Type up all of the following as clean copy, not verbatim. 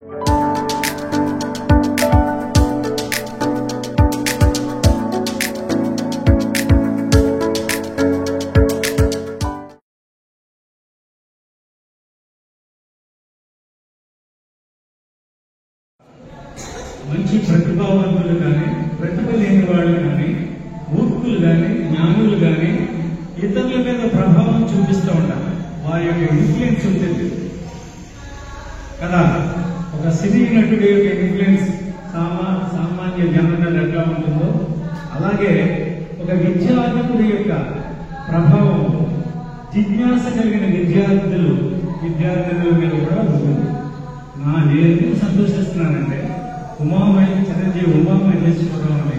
మంచి ప్రతిభావంతులు కానీ, ప్రతిభ లేని వాళ్ళు కానీ, మూర్ఖులు కానీ, జ్ఞానులు కానీ ఇతరుల మీద ప్రభావం చూపిస్తూ ఉంటారు. వారి యొక్క ఇన్ఫ్లుయెన్స్ ఉంటుంది కదా. ఒక సినీ నటుడి యొక్క ఇన్ఫ్లుయెన్స్ సామాన్య జనం ఎట్లా ఉంటుందో అలాగే ఒక విద్యార్థుడి యొక్క ప్రభావం జిజ్ఞాస కలిగిన విద్యార్థుల మీద కూడా ఉంటుంది. నేను సంతోషిస్తున్నానంటే చిరంజీవి ఉమామహేశ్వరరావు అనే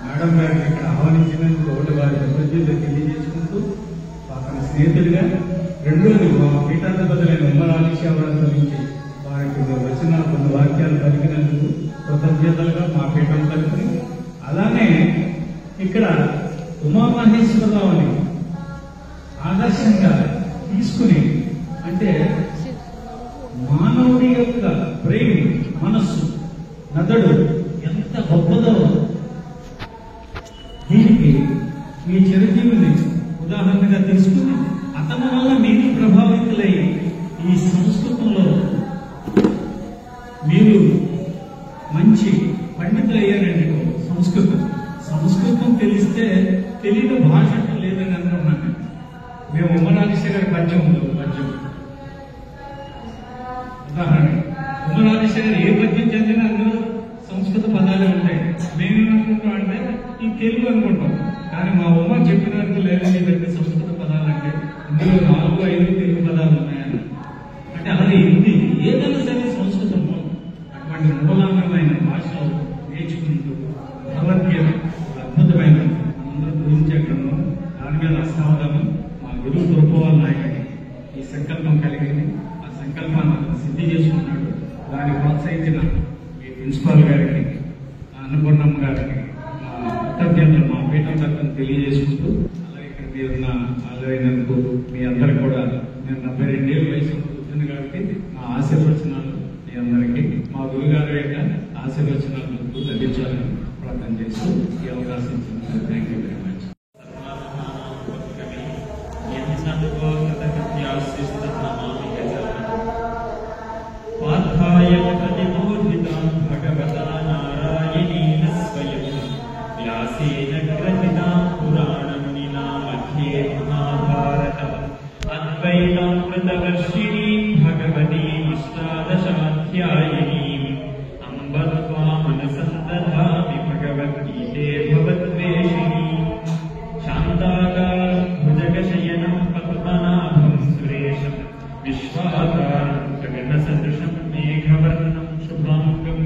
మేడం గారిని ఇక్కడ ఆహ్వానించినందుకు ఒకటి వారి కృతజ్ఞతలు తెలియజేసుకుంటూ అతని స్నేహితుడిగా రెండోది మా పీఠాధిపతులైన ఉమ్మరాజేశ్వరరావు నుంచి వారికి వచ్చిన కొన్ని వాక్యాలు పలికినందుకు కృతజ్ఞతలుగా మా పీఠం తరపుని, అలానే ఇక్కడ ఉమామహేశ్వరరావుని ఆదర్శంగా తీసుకుని, అంటే మానవుడి యొక్క బ్రెయిన్, మనస్సు, మెదడు ఎంత గొప్పదో దీనికి ఈ చిరంజీవిని ఉదాహరణగా తీసుకుని అతని వల్ల మీరు ప్రభావితులై ఈ సంస్కృతంలో మీరు మంచి పండితులు అయ్యారండి. సంస్కృతం తెలిస్తే తెలియని భాష లేదని అనుకున్నాను. మేము ఉమ్మరాజేశ్వర గారి పద్యం ఉదాహరణ, ఉమ్మరాజేశ్వర గారు ఏ పద్యం చదివినా అందులో సంస్కృత పదాలే ఉంటాయి. మేమేమనుకుంటాం అంటే ఈ తెలుగు అనుకుంటాం, కానీ మా ఉమ్మ చెప్పినట్టు లేదని ఇవన్నీ సంస్కృత పదాలు అంటే ఇందులో 4-5 తెలుగు పదాలు ఉన్నాయని. అంటే అలాగే హిందీ ఏదైనా సరే సంస్కృతంలో అటువంటి మూలాంగమైన భాషలో నేర్చుకుంటూ భగవద్గీత అద్భుతమైన మనందరూ గురించే గ్రంథం, దాని మీద అసావధానం మా గురువు గోపాల్ నాయకుడి ఈ సంకల్పం కలిగింది. ఆ సంకల్పాన్ని సిద్ధి చేసుకున్నాడు. దాన్ని ప్రోత్సహించిన ఈ ప్రిన్సిపాల్ గారికి, అన్నపూర్ణమ్మ గారికి మా కృతజ్ఞతలు మా పీఠం తరఫున తెలియజేసుకుంటూ, అలాగే ఇక్కడ మీరున్న హాజరైనందుకు మీ అందరికి కూడా నేను 72 ఏళ్ళ వయసు ఉంటుంది కాబట్టి నా ఆశీర్వచనాలు మీ అందరికీ, మా గురుగారి యొక్క ఆశీర్వచనాలు లభించాలని ప్రార్థన చేస్తూ ఈ అవకాశం ఇచ్చినందుకు థ్యాంక్ యూ వెరీ మచ్. అద్వైతామృతవర్షిణీ భగవతీ అష్టాదశాధ్యాయినీ అంబత్వా మనసందధామి భగవద్గీతే భవద్వేషిణీ శాంతాకారం భుజగశయనం పద్మనాభం సురేశం విశ్వాకారం గగనసదృశం మేఘవర్ణం శుభాంగం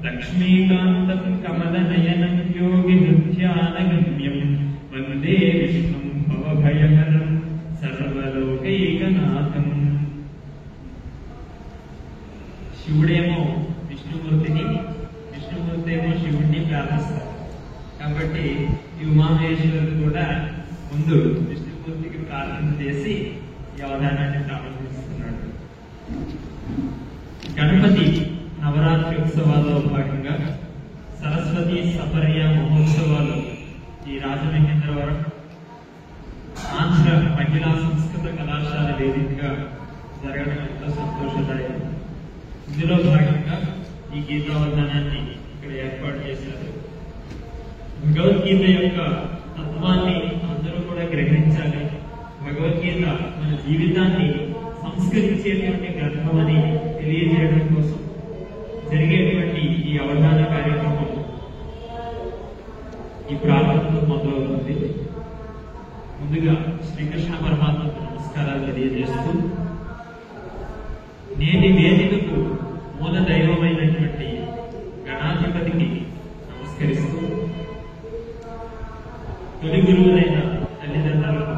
లక్ష్మీకాంతం కమలనయనం యోగినృత్యానగమ్యం వందే విష్ణుం భవభయహరం సర్వలోకైకనాథం. శివుడేమో విష్ణుమూర్తిని, విష్ణుమూర్తి ఏమో శివుడిని ప్రార్థిస్తారు. కాబట్టి ఈ ఉమామహేశ్వరుడు కూడా ముందు విష్ణుమూర్తికి ప్రార్థన చేసి ఈ అవధానాన్ని ప్రారంభిస్తున్నాడు. గణపతి నవరాత్రి ఉత్సవాల్లో భాగంగా సరస్వతి సపర్య మహోత్సవాలు ఈ రాజమహేంద్రవరం ఆంధ్ర మహిళా సంస్కృత కళాశాల వేదికగా జరగడం ఎంతో సంతోషదాయకం. ఇందులో భాగంగా ఈ గీతావధానాన్ని ఇక్కడ ఏర్పాటు చేశారు. భగవద్గీత యొక్క తత్వాన్ని అందరూ కూడా గ్రహించాలి. భగవద్గీత మన జీవితాన్ని సంస్కరించేటువంటి గ్రంథం అని తెలియజేయడం కోసం జరిగేటువంటి ఈ అవధాన కార్యక్రమం ఈ ప్రారంభంలో మొదలవుతుంది. ముందుగా శ్రీకృష్ణ పరమాత్మకు నమస్కారాలు తెలియజేస్తూ, నేటి వేదికకు మూల దైవమైనటువంటి గణాధిపతికి నమస్కరిస్తూ, తొలి గురువులైన తల్లిదండ్రులకు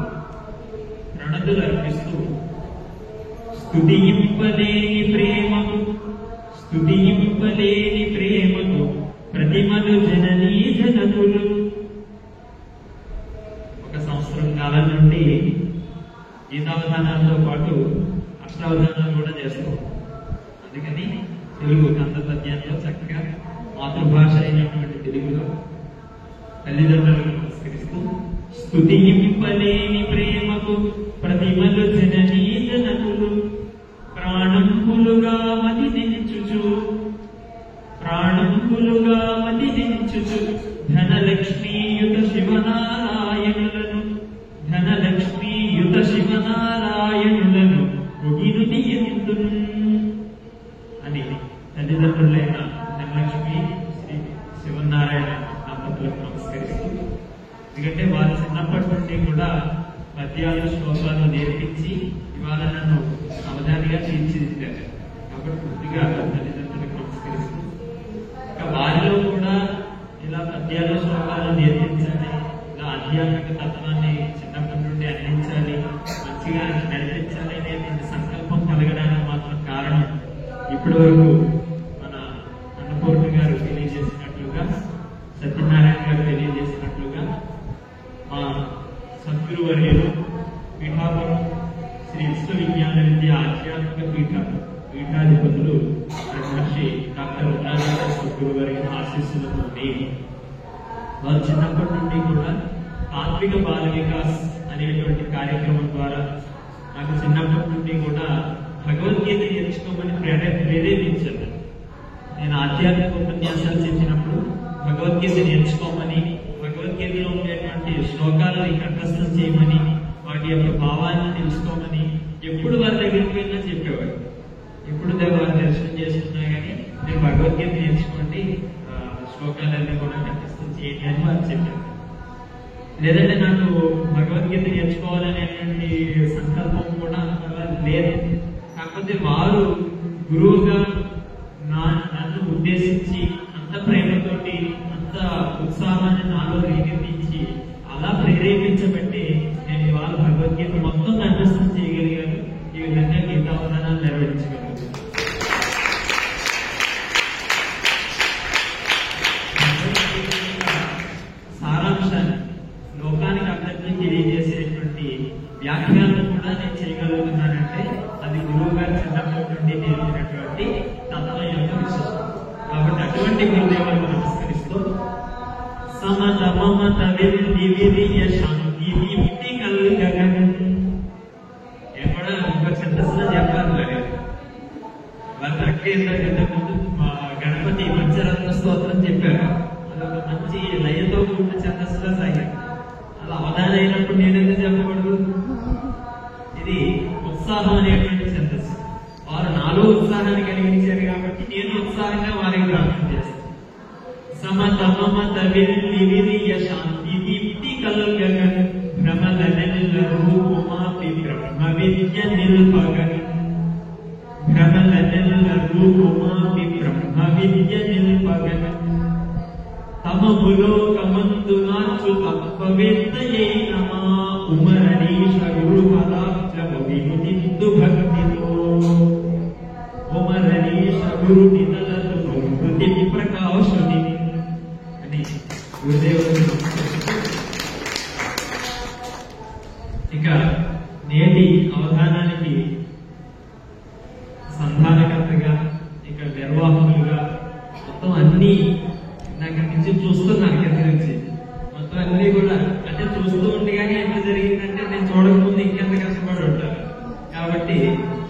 ప్రణతులు అర్పిస్తూ, స్తుతింపలేని ప్రేమకు ప్రతిమలు జననీ జనతులు. ఒక సంవత్సరం కాలం నుండి గీతావధానాలతో పాటు అష్టావధానాలు కూడా చేస్తాం. అందుకని తెలుగు కంద పద్యంలో చక్కగా మాతృభాష అయినటువంటి తెలుగులో తల్లిదండ్రులకు నమస్కరిస్తూ స్తుతింపలేని ప్రేమకు ప్రతిమలు జననీ జనకులు ప్రాణంబులుగా మది దించుచు ధనలక్ష్మీయుత శివనారాయణులను ఒగినుతి ఎందును అని తల్లిదండ్రులైన ధనలక్ష్మి శ్రీ శివనారాయణ దంపతులకు నమస్కరిస్తూ, ఎందుకంటే వారు చిన్నప్పటి నుండి కూడా పద్యాలు శ్లోకాలు నేర్పించి ఇవాళ నన్ను అవధానిగా తీర్చిదిద్దారు. కాబట్టి పూర్తిగా తల్లిదండ్రులకు నమస్కరిస్తూ, ఇంకా వారిలో కూడా ఇలా పద్యాలు శ్లోకాలు నేర్పించాలి, ఇలా ఆధ్యాత్మిక తత్వాన్ని చిన్నప్పటి నుండి అందించాలి, మంచిగా నడిపించాలి అనేటువంటి సంకల్పం కలగడానికి మాత్రం కారణం ఇప్పటి వరకు మన అన్నపూర్ణ గారు తెలియజేసినట్లుగా, సత్యనారాయణ గారు తెలియజేసినట్లుగా మా సద్గురు వర్యులు పీఠాపురం శ్రీ విశ్వవిజ్ఞాన విద్య ఆధ్యాత్మిక పీఠాధిపతులు మహర్షి డాక్టర్ ఉల్లారాజ సద్గురు వర్యుల ఆశీస్సులతో వారు చిన్నప్పటి నుండి కూడా తాత్విక బాల వికాస్ అనేటువంటి కార్యక్రమం ద్వారా నాకు చిన్నప్పటి నుండి కూడా భగవద్గీత నేర్చుకోమని ప్రేరేపించారు. నేను ఆధ్యాత్మిక ఉపన్యాసాలు చెప్పినప్పుడు భగవద్గీత నేర్చుకోమని, భగవద్గీతలో ఉండేటువంటి శ్లోకాలని కంఠస్థం చేయమని, వాటి యొక్క భావాన్ని తెలుసుకోమని ఎప్పుడు వారి దగ్గరికి వెళ్ళినా చెప్పేవాడు. ఎప్పుడు వారు దర్శనం చేసుకున్నా కానీ నేను భగవద్గీత నేర్చుకోండి, శ్లోకాలన్నీ కూడా కంఠస్థం చేయండి అని వారు చెప్పారు. లేదంటే నాకు భగవద్గీత నేర్చుకోవాలనేటువంటి సంకల్పం కూడా లేదు. కాకపోతే వారు గురువుగా నన్ను ఉద్దేశించి అంత ప్రేమతోటి, అంత ఉత్సాహాన్ని నాలో రేకెత్తించి అలా ప్రేరేపించబట్టి నేను ఇవాళ భగవద్గీత మొత్తం కంఠస్థం చేయగలిగాను. ఈ విధంగా గీతావధానాలు నెరవేర్చగలుగుతాను. సారాంశాన్ని లోకానికి అందరికీ తెలియజేసేటువంటి వ్యాఖ్యానం కూడా నేను చేయగలుగుతున్నానంటే అది గురువు గారు చిన్నప్పటి నుండి నేర్పినటువంటి తత్వం యొక్క విశేషం. కాబట్టి అటువంటి గురుదేవులకు నమస్కరిస్తూ సమత మమత విరియ శాంతి విముక్తి కలుగగను ఎప్పుడో ఒక ఛందస్సులో చెప్పారు. మరి వాళ్ళ ముందు గణపతి పంచరత్న స్తోత్రం చెప్పారు. అదొక మంచి లయతో కూడిన ఛందస్సులో సాగారు. అలా అవధానం అయినప్పుడు నేను ఎందుకు చెప్పకూడదు? ఇది ఉత్సాహం అనేటువంటి ఛందస్సు. వారు నాలో ఉత్సాహాన్ని కలిగించారు కాబట్టి నేను ఉత్సాహంగా వారికి ప్రార్థన చేస్తాను. సమత మమత విరియ శాంతి దీప్తి కలుగగన్ భ్రమల నెల్ల రూపుమాపి బ్రహ్మ విద్య నిల్పగన్ భ్రమల నెల్ల రూపుమాపి బ్రహ్మ విద్య నిల్పగన్ తమములో కమందు నాచు తత్వవేత్తయే నమా ఉమరణీష గురు పదాబ్జము వినుతిందు భక్తితో ఉమరణీష గురు నిదలదు ప్రకృతి ప్రకాశుని అని గురుదేవుడు. ఇక నేటి అవధానానికి సంధానకర్తగా, ఇక నిర్వాహకులుగా మొత్తం అన్ని నాకు నుంచి చూస్తున్నాను. కింద నుంచి మొత్తం అన్ని కూడా అంటే చూస్తూ ఉండగానే ఎంత జరిగిందంటే నేను చూడకముందు ఇంకెంత కష్టపడి ఉంటాను. కాబట్టి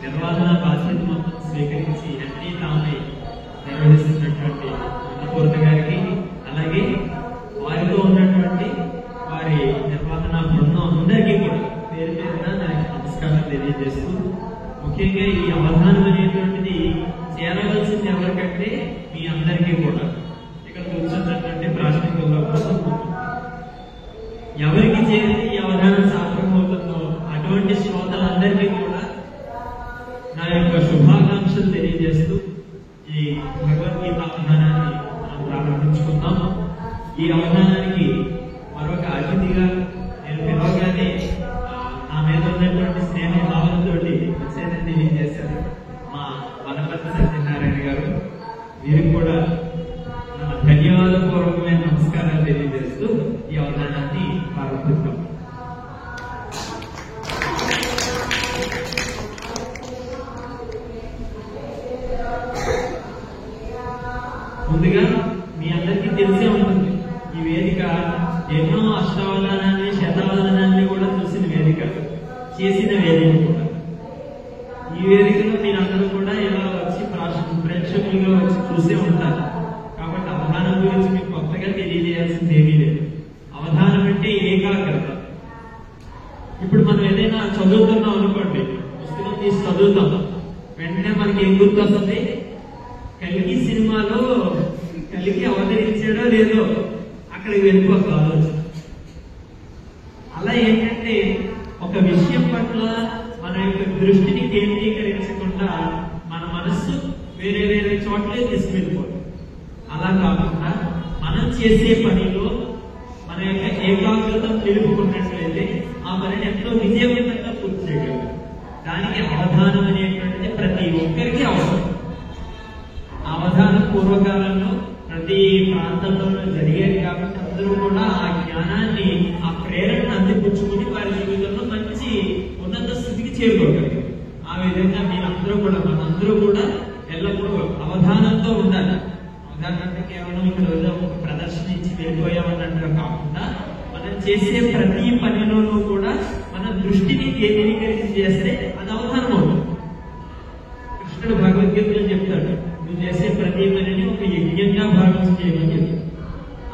నిర్వహణ బాధ్యత మొత్తం స్వీకరించి అన్ని తామే నిర్వహిస్తున్నటువంటి అన్నపూర్ణ గారికి, అలాగే వారితో ఉన్నటువంటి వారి నిర్వహణ బృందం అందరికీ కూడా పేరు పేరున నాకు నమస్కారం తెలియజేస్తూ, ముఖ్యంగా ఈ అవధానం అనేటువంటిది చేరవలసింది ఎవరికంటే మీ అందరికీ కూడా, ఇక్కడ కూర్చున్నటువంటి ప్రాథమికంలో ఎవరికి చేరితే ఈ అవధానం సార్థకమవుతుందో అటువంటి శ్రోతలందరికీ కూడా నా యొక్క శుభాకాంక్షలు తెలియజేస్తూ ఈ భగవద్గీత అవధానాన్ని మనం ప్రారంభించుకుందాం. ఈ అవధానానికి మరొక అతిథిగా నేను పిలవగానే నా మీద ఉన్నటువంటి స్నేహ భావంతో వచ్చేదని తెలియజేశారు మా వనపర్తి సత్యనారాయణ గారు. వీరికి కూడా ధన్యవాదపూర్వకమైన నమస్కారాలు తెలియజేస్తూ ఈ అవధానాన్ని ప్రారంభిస్తాం. ముందుగా మీ అందరికీ తెలిసే ఉంటుంది, ఈ వేదిక ఎన్నో అష్టావధానాన్ని శతావధానాన్ని కూడా చూసిన వేదిక, చేసిన వేదిక కూడా. ఈ వేదికలో మీరందరూ కూడా ఇలా వచ్చి ప్రేక్షకులుగా వచ్చి చూసే ఉంటారు. కాబట్టి అవధానం గురించి మీకు కొత్తగా తెలియజేయాల్సింది ఏమీ లేదు. అవధానం అంటే ఏకాగ్రత. ఇప్పుడు మనం ఏదైనా చదువుతున్నాం అనుకోండి, పుస్తకం తీసి చదువుతాం, వెంటనే మనకి ఏం గుర్తొస్తుంది? కలికి సినిమాలో కలికి అవతరించాడో లేదో అక్కడికి వెళ్ళిపోతుంది ఆలోచన. అలా ఏంటంటే ఒక విషయం పట్ల మన యొక్క దృష్టిని కేంద్రీకరించకుండా మన మనస్సు వేరే వేరే చోట్లే తీసుకెళ్ళిపోతుంది. అలా కాకుండా మనం చేసే పనిలో మన యొక్క ఏకాగ్రత తెలుపుకున్నట్లయితే ఆ పనిని ఎంతో విజయవంతంగా పూర్తి చేయగలరు. దానికి అవధానం అనేటువంటిది ప్రతి ఒక్కరికి అవసరం. అవధానం పూర్వకాలంలో ప్రతి ప్రాంతంలోనూ జరిగేది కాబట్టి అందరూ కూడా ఆ జ్ఞానాన్ని, ఆ ప్రేరణను అందిపుచ్చుకుని వారి జీవితంలో మంచి ఉన్నత స్థితికి చేరుకోగలరు. ఆ విధంగా మీరందరూ కూడా, మనందరూ కూడా ఎల్లప్పుడూ అవధానంతో ఉండాలి. అవధానం అంటే కేవలం ఇక్కడ ఒక ప్రదర్శన ఇచ్చి వెళ్ళిపోయామన్నట్టుగా కాకుండా మనం చేసే ప్రతి పనిలోనూ కూడా మన దృష్టిని కేంద్రీకరించి చేస్తే అది అవధానం అవుతుంది. కృష్ణుడు భగవద్గీతలో చెప్తాడు, నువ్వు చేసే ప్రతి పనిని ఒక యజ్ఞంగా భావించి చేయమని చెప్తాడు.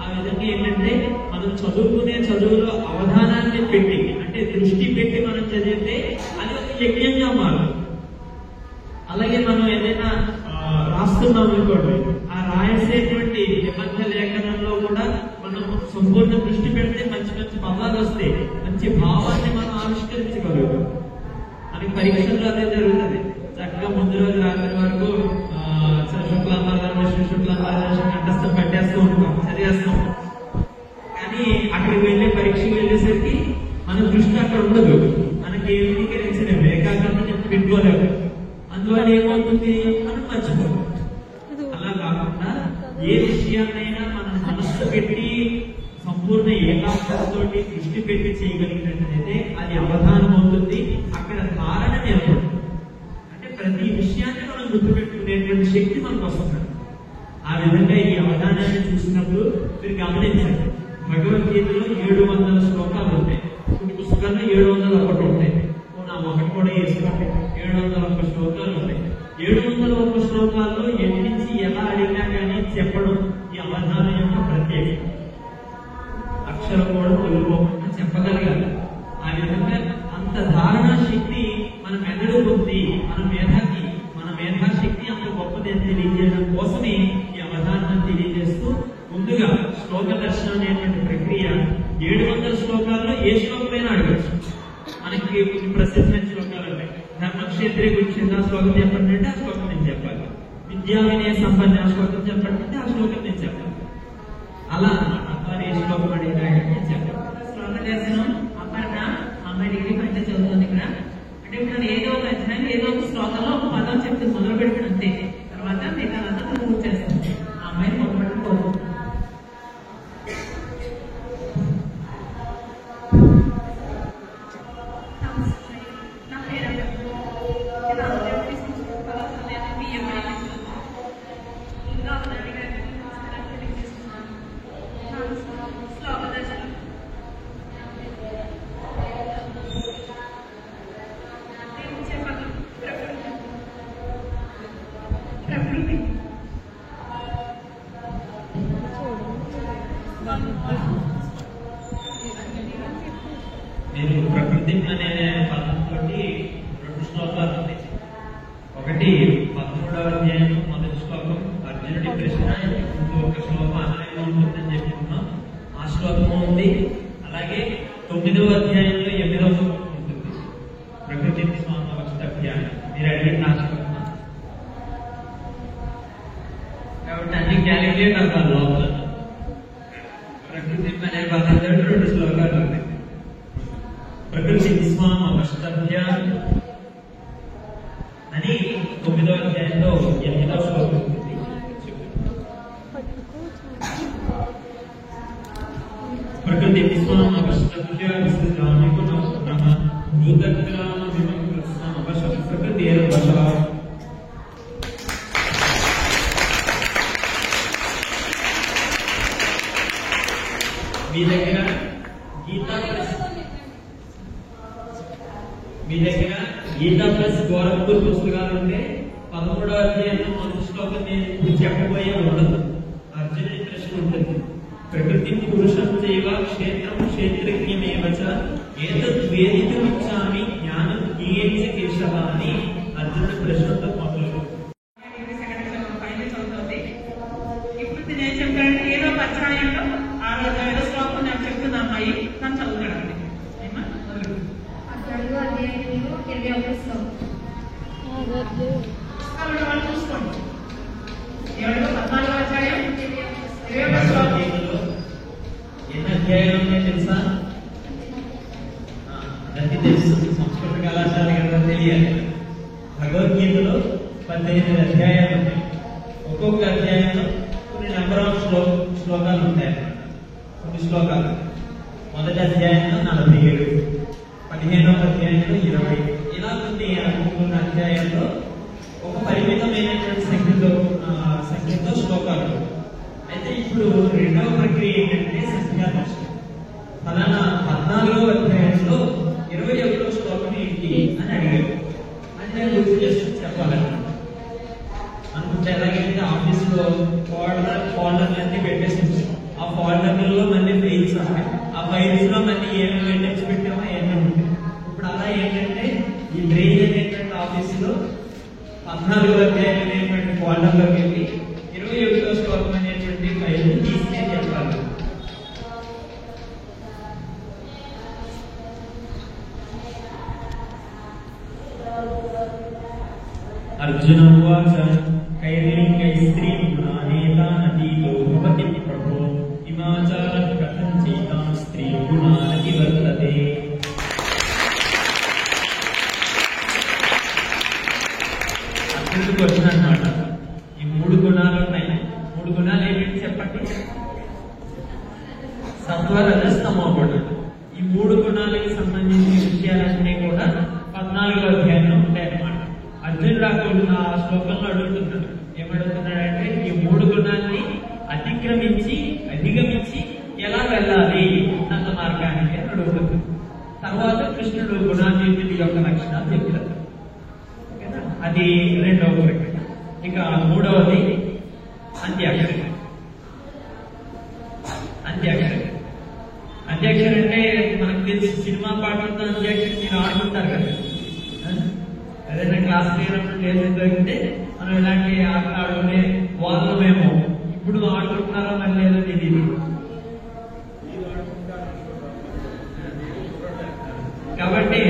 ఆ విధంగా ఏంటంటే మనం చదువుకునే చదువులో అవధానాన్ని పెట్టి, అంటే దృష్టి పెట్టి మనం చదివితే అది ఒక యజ్ఞంగా మారుతుంది. అలాగే మనం ఏదైనా రాస్తున్నాం అనుకోండి, ఆ రాసేటువంటి నిబద్ధ లేఖనంలో కూడా మనం సంపూర్ణ దృష్టి పెడితే మంచి మంచి పదాలు వస్తాయి, మంచి భావాన్ని మనం ఆవిష్కరించగలుగుతాం. మనకి పరీక్షల్లో అదే జరుగుతుంది. చక్కగా ముందు రోజు రాత్రి వరకు శుక్లాంబరం కంఠస్థం పట్టేస్తూ ఉంటాం, చదివేస్తాం. కానీ అక్కడికి వెళ్ళే పరీక్షకు వెళ్ళేసరికి మన దృష్టి అక్కడ ఉండదు, మనకి ఏకీకరించిన ఏకాగ్రతని పెట్టుకోలేము. అందువల్ల ఏమవుతుంది, మనం మర్చిపోతాం. అలా కాకుండా ఏ విషయాన్నైనా మనం మనస్సు పెట్టి సంపూర్ణ ఏకాగ్రతతో దృష్టి పెట్టి చేయగలిగినట్లయితే అది అవధానం అవుతుంది. అక్కడ ధారణ ఏర్పడుతుంది. అంటే ప్రతి విషయాన్ని మనం గుర్తుపెట్టుకునేటువంటి శక్తి మనకు వస్తుంది. ఆ విధంగా ఈ అవధానాన్ని చూసినప్పుడు మీరు గమనించండి, భగవద్గీతలో 700 శ్లోకాలు ఉంటాయి. కొన్ని పుస్తకాల్లో 701 ఉంటాయి. ఒకటి కూడా వేసుకోండి, 701 శ్లోకాలు ఉంటాయి. 701 శ్లోకాల్లో ఎన్ని నుంచి ఎలా అడిగినా కానీ చెప్పడం ఈ అవధానం యొక్క ప్రత్యేకత. అక్షరం కూడా తొలిపోకుండా చెప్పగలగాలి. ఆ విధంగా అంత ధారణా శక్తి మన మెదడు ఉంది, మన మేధాశక్తి అంత గొప్పది అని తెలియజేయడం కోసమే ఈ అవధానాన్ని తెలియజేస్తూ ముందుగా శ్లోక దర్శనం అనేటువంటి ప్రక్రియ. 700 శ్లోకాల్లో ఏ శ్లోకమైనా అడగచ్చు. మనకి కొన్ని ప్రసిద్ధమైన శ్లోకాలు ఉన్నాయి. ధర్మక్షేత్రే గురించి ఆ శ్లోకం చెప్పండి అంటే ఆ శ్లోకం నేను చెప్పాలి. విద్యా వినయ సంపన్న శ్లోకం చెప్పండి అంటే ఆ శ్లోకం నేను చెప్పాలి. అలా వారు ఏ శ్లోకం అడిగినా నేను చెప్పాలి. శ్లోక దర్శనం అపర్ణ అమ్మాయి డిగ్రీ పంచ చదువుతుంది ఇక్కడ. అంటే ఇప్పుడు ఏదో ఒక అధ్యాయం ఏదో ఒక శ్లోకంలో ఒక పదం చెప్తే మొదలు పెట్టిన అంతే. తర్వాత మిగతాదంతా పూర్తి చేస్తుంది. ఆ అమ్మాయిని మొదలుపెట్టి కోరుకుంటున్నాను. నా పేరు ఇంకా శ్లోక దర్శనం ప్రకృతి నేను ప్రకృతి అనే పదంతో 2 శ్లోకాలు ఉన్నాయి. ఒకటి 13వ అధ్యాయం మొదటి శ్లోకం, అర్జునుడి ప్రశ్న. ఇంకొక శ్లోకం అన్నయ్య ఉంటుందని చెప్పుకున్నాం, ఆ శ్లోకం ఉంది. అలాగే 9వ అధ్యాయంలో 8వ శ్లోకం ఉంటుంది, ప్రకృతి స్వామి అధ్యాయం. మీరు అడిగిన నా శ్లోకం కాబట్టి అన్ని క్యాలిక్యులేట్ అవ్వాలి లోపల. ప్రకృతి అనే పదంతో 2 శ్లోకాలు ఉన్నాయి. ప్రకృతి స్వామి అవష్టభ్య అని 9వ అధ్యాయంలో 8వ శ్లోకం ఉంటుంది. ప్రకృతి స్వామి అవష్టభ్య విశ్రామికు నమః భూతగ్రామ విమగ్రస్తం అవశ ప్రకృతి గీతా ప్లస్ గోరఖ్పూర్ పుస్తకాలు ఉంటే 13వ అధ్యాయంలో మొదటి శ్లోకం నేను ఇప్పుడు చెప్పబోయే ఉండదు. అర్జునుడి ప్రశ్న ఉంటుంది. ప్రకృతి పురుషం చైవ క్షేత్రం క్షేత్రజ్ఞమేవ చ ఏతద్ వేదితుమిచ్చామి జ్ఞానం జ్ఞేయ కేశవ అని అర్జునుడి ప్రశ్నతో మొదలు. ఇప్పుడు నేను చెప్పాను ఏదో ఒక అధ్యాయంలో 6వ శ్లోకం నేను చెప్తున్నా అమ్మాయి తను చదువుతాడండి. చూసుకోండి 14వ అధ్యాయం 20వ శ్లోకం. ఎన్ని అధ్యాయాలు ఉన్నాయో తెలుసా? అందరికీ తెలుసు, సంస్కృత కళాశాల కదా తెలియాలి. భగవద్గీతలో 18 అధ్యాయాలు ఉన్నాయి. ఒక్కొక్క అధ్యాయంలో కొన్ని నెంబర్ ఆఫ్ శ్లోకాలు ఉంటాయి. కొన్ని శ్లోకాలు మొదటి అధ్యాయంలో 47, 15వ అధ్యాయంలో 20, ఇలా కొన్ని అధ్యాయాల్లో ఒక పరిమితమైనటువంటి సంఖ్యతో శ్లోకాలు. అయితే ఇప్పుడు రెండవ ప్రక్రియ ఏంటంటే సంఖ్యాదర్శనం. ఫలానా 14వ అధ్యాయంలో 21వ శ్లోకం ఏంటి అని అడిగారు. అంటే గుర్తు చేసుకుని చెప్పాలన్నమాట. అనుకుంటే ఎలాగైతే ఆఫీస్లో ఫోల్డర్లు అన్ని పెట్టేసి ఆ ఫోల్డర్లలో మళ్ళీ ఫైల్స్ ఉంటాయి. ఆ ఫైల్స్ లో మళ్ళీ ఏమేమి ఐటమ్స్ పెట్టామో ఏమేమి ఉంటాయి. ఇప్పుడు అలా ఏంటంటే ఈ బ్రెయిన్ అనేటువంటి ఆఫీసులో 14వ అధ్యాయం అనేటువంటి ఫోల్డర్లోకి వెళ్ళి 21వ శ్లోకం అనేటువంటి ఫైల్ తీసుకెళ్ళి చెప్పాలి. అర్జున ఉవాచ కైర్లింగై స్త్రీ గుణానేతానతీతో భవతి ప్రభో ఇమాచార కథం చైతాం స్త్రీ గుణానతి వర్తతే. అర్జునుడికి వచ్చిన అన్నమాట. ఈ 3 గుణాలు ఉన్నాయి. 3 గుణాలు ఏంటంటే చెప్పండి. సత్వ రజస్ తమో గుణం. ఈ 3 గుణాలకి సంబంధించిన విషయాలన్నీ కూడా 14వ అధ్యాయంలో ఉంటాయన్నమాట. అర్జునుడు ఆ శ్లోకంలో అడుగుతున్నాడు. ఏమడుగుతున్నాడంటే ఈ 3 గుణాన్ని అధిగమించి ఎలా వెళ్ళాలి ఉన్నత మార్గానికి అని అడుగుతున్నాడు. తర్వాత కృష్ణుడు గుణాన్నిటి యొక్క లక్షణాలు చెప్తాడు. అది రెండవ ప్రక్రియ. ఇక మూడవది అంత్యాక్షరి. అంత్యాక్షరి అంటే మనకు తెలిసి సినిమా పాటలతో అంత్యాక్షరి మీరు ఆడుకుంటారు కదా. ఏదైనా క్లాస్ లేనప్పుడు దొరికితే మనం ఇలాంటి ఆటలు ఆడుకునే వాళ్ళు మేము ఇప్పుడు ఆడుకుంటున్నారా మరి లేదో తెలియదు. కాబట్టి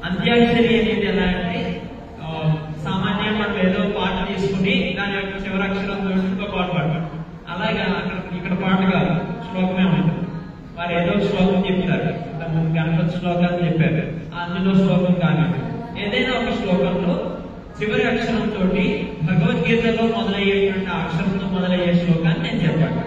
అంత్యాక్షరి అనేది ఎలా అంటే సామాన్యంగా మనం ఏదో పాట తీసుకుని దాని యొక్క చివరి అక్షరం ఇంకో పాట పాడతాం. అలాగా ఇక్కడ పాట కాదు, శ్లోకమే ఉంటుంది. వారు ఏదో శ్లోకం చెప్తారు. గణపతి శ్లోకాలు చెప్పారు, అందులో శ్లోకం కానీ ఏదైనా ఒక శ్లోకంలో చివరి అక్షరంతో భగవద్గీతలో మొదలయ్యేటువంటి అక్షరంతో మొదలయ్యే శ్లోకాన్ని నేను చెప్పాను.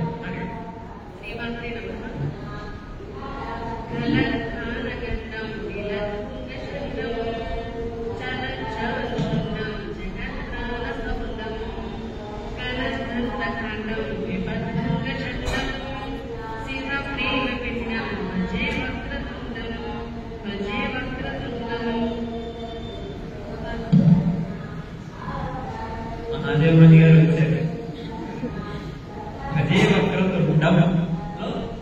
మహాదేవుని గారు వచ్చారు. అజయ వక్రతుండం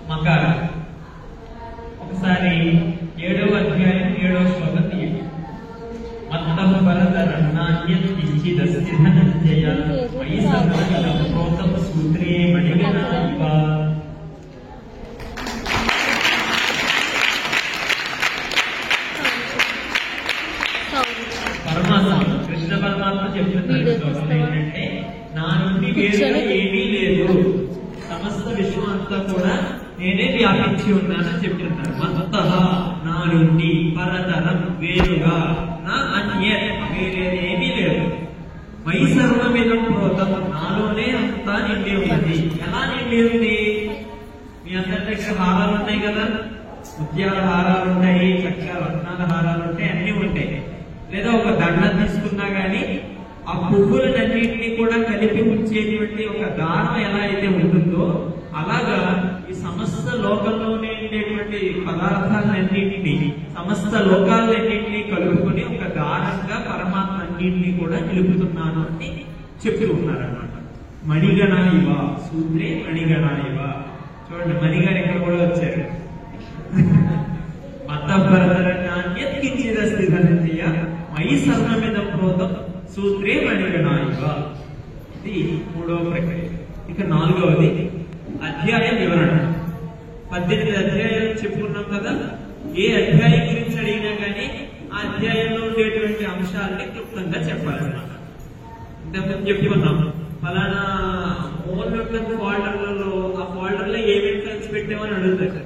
మకార. ఒకసారి 7వ అధ్యాయం 7వ శ్లోకం తీయండి. మత్తం భరతరణాన్యజయ మయి సర్వోతం సూత్రే మణిగణ ఇవ. పరమాత్మ కృష్ణ పరమాత్మ చెప్తున్నారు శ్లోకం ఏంటంటే నా నుండి వేరుగా ఏమీ లేదు, సమస్త విశ్వం అంతా కూడా నేనే వ్యాపించి ఉన్నానని చెప్తున్నారు. మత్తః నా నుండి పరతరం వేరుగా నా అన్య వేరేదేమీ లేదు. మై సర్వమిదం ప్రోతం నాలోనే అంతా నిండి ఉన్నది. ఎలా నిండి ఉంది? మీ అందరి దగ్గర హారాలు ఉంటాయి కదా, ముత్యాల హారాలు ఉంటాయి, చక్కగా రత్నాల హారాలు ఉంటాయి, అన్ని ఉంటాయి. లేదా ఒక దండం తీసుకున్నా గానీ ఆ పువ్వులన్నింటినీ కూడా కలిపి ఉంచేటువంటి ఒక దారం ఎలా అయితే ఉంటుందో అలాగా ఈ సమస్త లోకంలోనే ఉండేటువంటి పదార్థాలన్నింటినీ, సమస్త లోకాలన్నింటినీ కలుపుకొని ఒక దారంగా పరమాత్మ అన్నింటినీ కూడా నిలుపుతున్నాను అని చెప్తూ ఉన్నారన్నమాట. మణిగణ ఇవ సూత్రే మణిగణ ఇవ. చూడండి, మణిగారు ఇక్కడ కూడా వచ్చారు. మతపరతరజ్ఞాన్యత్కించిదస్తి ధనంజయ మయి సర్వమిదం ప్రోతం సూత్రే మణిగణ ఇవ. ఇది 3వ ప్రక్రియ. ఇక 4వది అధ్యాయ వివరణ. 18 అధ్యాయాలు చెప్పుకున్నాం కదా. ఏ అధ్యాయం గురించి అడిగినా కానీ ఆ అధ్యాయంలో ఉండేటువంటి అంశాలని క్లుప్తంగా చెప్పాలన్నమాట. ఇంతకుముందు చెప్పుకున్నాం, ఫలానా మోల్ యొక్క ఫోల్డర్లలో ఆ ఫోల్డర్ లో ఏమేమి కలిసి పెట్టామని అడుగుతారు.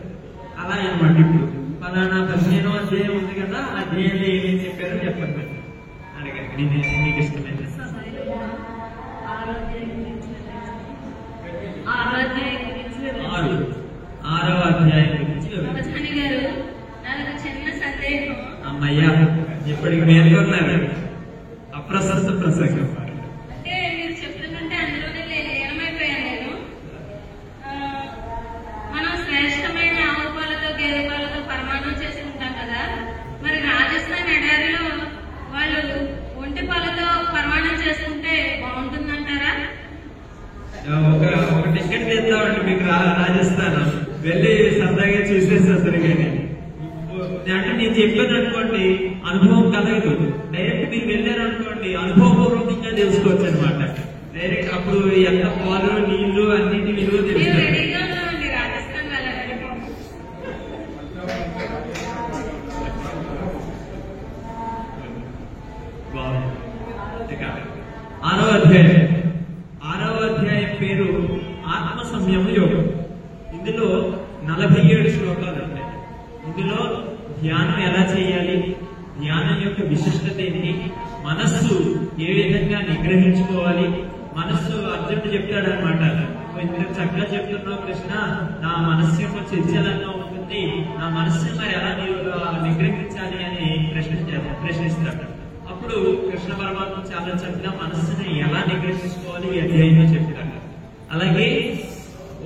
అలా అన్నమాట. ఇప్పుడు ఫలానా 15వ అధ్యాయం ఉంది కదా, ఆ అధ్యాయంలో ఏమేమి చెప్పారో చెప్పండి అడగండి. నేను మీకు ఇష్టమైన 6వ అధ్యాయం గురించి అమ్మయ్యా ఇప్పటికి మేల్కొన్నారు. అప్రశస్త ప్రసంగం. ఒక టికెట్ తెద్దామండి మీకు రాజస్థాన్ వెళ్ళి సరదాగా చూసేస్తారు. కానీ అంటే నేను చెప్పాను అనుకోండి, అనుభవం కలగదు. డైరెక్ట్ మీరు వెళ్ళారు అనుకోండి, అనుభవపూర్వకంగా తెలుసుకోవచ్చు అనమాట. డైరెక్ట్ అప్పుడు ఎంత పాలు నీళ్లు అన్నింటి విలువ తెలుస్తుంది. ఆరవ అధ్యాయం పేరు ఆత్మ సంయమ యోగం. ఇందులో 47 శ్లోకాలు ఉంటాయి. ఇందులో ధ్యానం ఎలా చేయాలి, ధ్యానం యొక్క విశిష్టత ఏంటి, మనస్సు ఏ విధంగా నిగ్రహించుకోవాలి. మనస్సు అర్జునుడు చెప్తాడు అనమాట, ఇంత చక్కగా చెప్తున్నావు కృష్ణ, నా మనస్సు యొక్క చర్చలంగా ఉంటుంది, నా మనస్సుని మరి ఎలా నిగ్రహించాలి అని ప్రశ్నిస్తాడు. అప్పుడు కృష్ణ పరమాత్మ చాలా చక్కగా మనస్సుని ఎలా నిగ్రహించుకోవాలి ఈ అధ్యాయంలో చెప్తాడు. అలాగే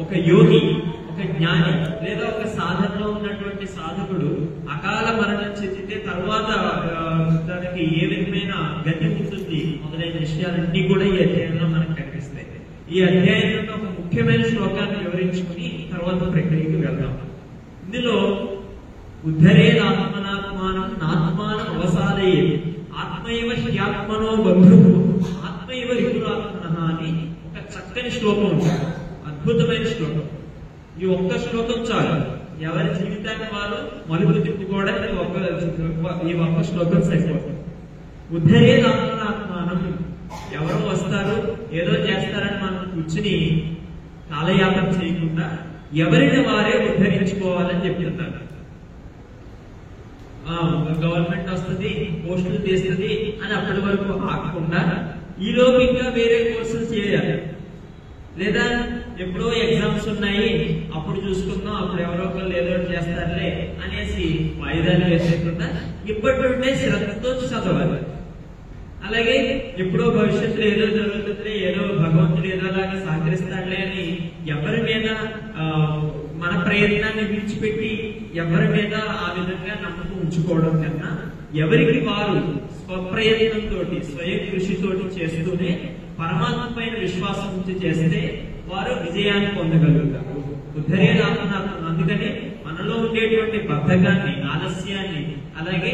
ఒక యోగి, ఒక జ్ఞాని లేదా ఒక సాధనలో ఉన్నటువంటి సాధకుడు అకాల మరణం చెందితే తర్వాత దానికి ఏ విధమైన గతి ఉంటుంది మొదలైన విషయాలన్నీ కూడా ఈ అధ్యాయంలో మనకు కనిపిస్తాయి. ఈ అధ్యాయంలో ఒక ముఖ్యమైన శ్లోకాన్ని వివరించుకుని తర్వాత ప్రక్రియకి వెళ్దాం. ఇందులో ఉద్ధరేదాత్మనాత్మానం నాత్మానం అవసాదయే ఆత్మైవ హ్యాత్మనో బంధు ఆత్మైవ రిపురాత్మన అని ఒక చక్కని శ్లోకం ఉంటుంది. అద్భుతమైన శ్లోకం. ఈ ఒక్క శ్లోకం చాలు ఎవరి జీవితాన్ని వారు మలుపులు తిప్పుకోవడానికి ఈ ఒక్క శ్లోకం సరిపోతుంది. ఉద్ధరేదాత్మనాత్మానం. ఎవరో వస్తారు ఏదో చేస్తారని మనం కూర్చుని కాలయాపన చేయకుండా ఎవరిని వారే ఉద్ధరించుకోవాలని చెప్తున్నారు. గవర్నమెంట్ వస్తుంది, పోస్టులు తీస్తుంది అని అప్పటి వరకు ఆగకుండా ఈలోపు ఇంకా వేరే కోర్సులు చేయాలి. లేదా ఎప్పుడో ఎగ్జామ్స్ ఉన్నాయి అప్పుడు చూసుకుందాం, అప్పుడు ఎవరో ఒకరు ఏదో చేస్తారులే అనేసి వాయిదాలు వేసేయకుండా ఇప్పటి నుండే శ్రద్ధతో చదవాలి. అలాగే ఎప్పుడో భవిష్యత్తులో ఏదో జరుగుతుంది, ఏదో భగవంతుడు ఏదోలాగా సహకరిస్తాడులే అని ఎవరి మీద మన ప్రయత్నాన్ని విడిచిపెట్టి ఎవరి మీద ఆ విధంగా నమ్మకం ఉంచుకోవడం కన్నా ఎవరికి వారు స్వప్రయత్నంతో స్వయం కృషితోటి చేస్తూనే పరమాత్మ పైన విశ్వాసం ఉంచి చేస్తే వారు విజయాన్ని పొందగలుగుతారు. ఉద్ధరేదాత్మనాత్మ. అందుకనే మనలో ఉండేటువంటి బద్ధకాన్ని, ఆలస్యాన్ని, అలాగే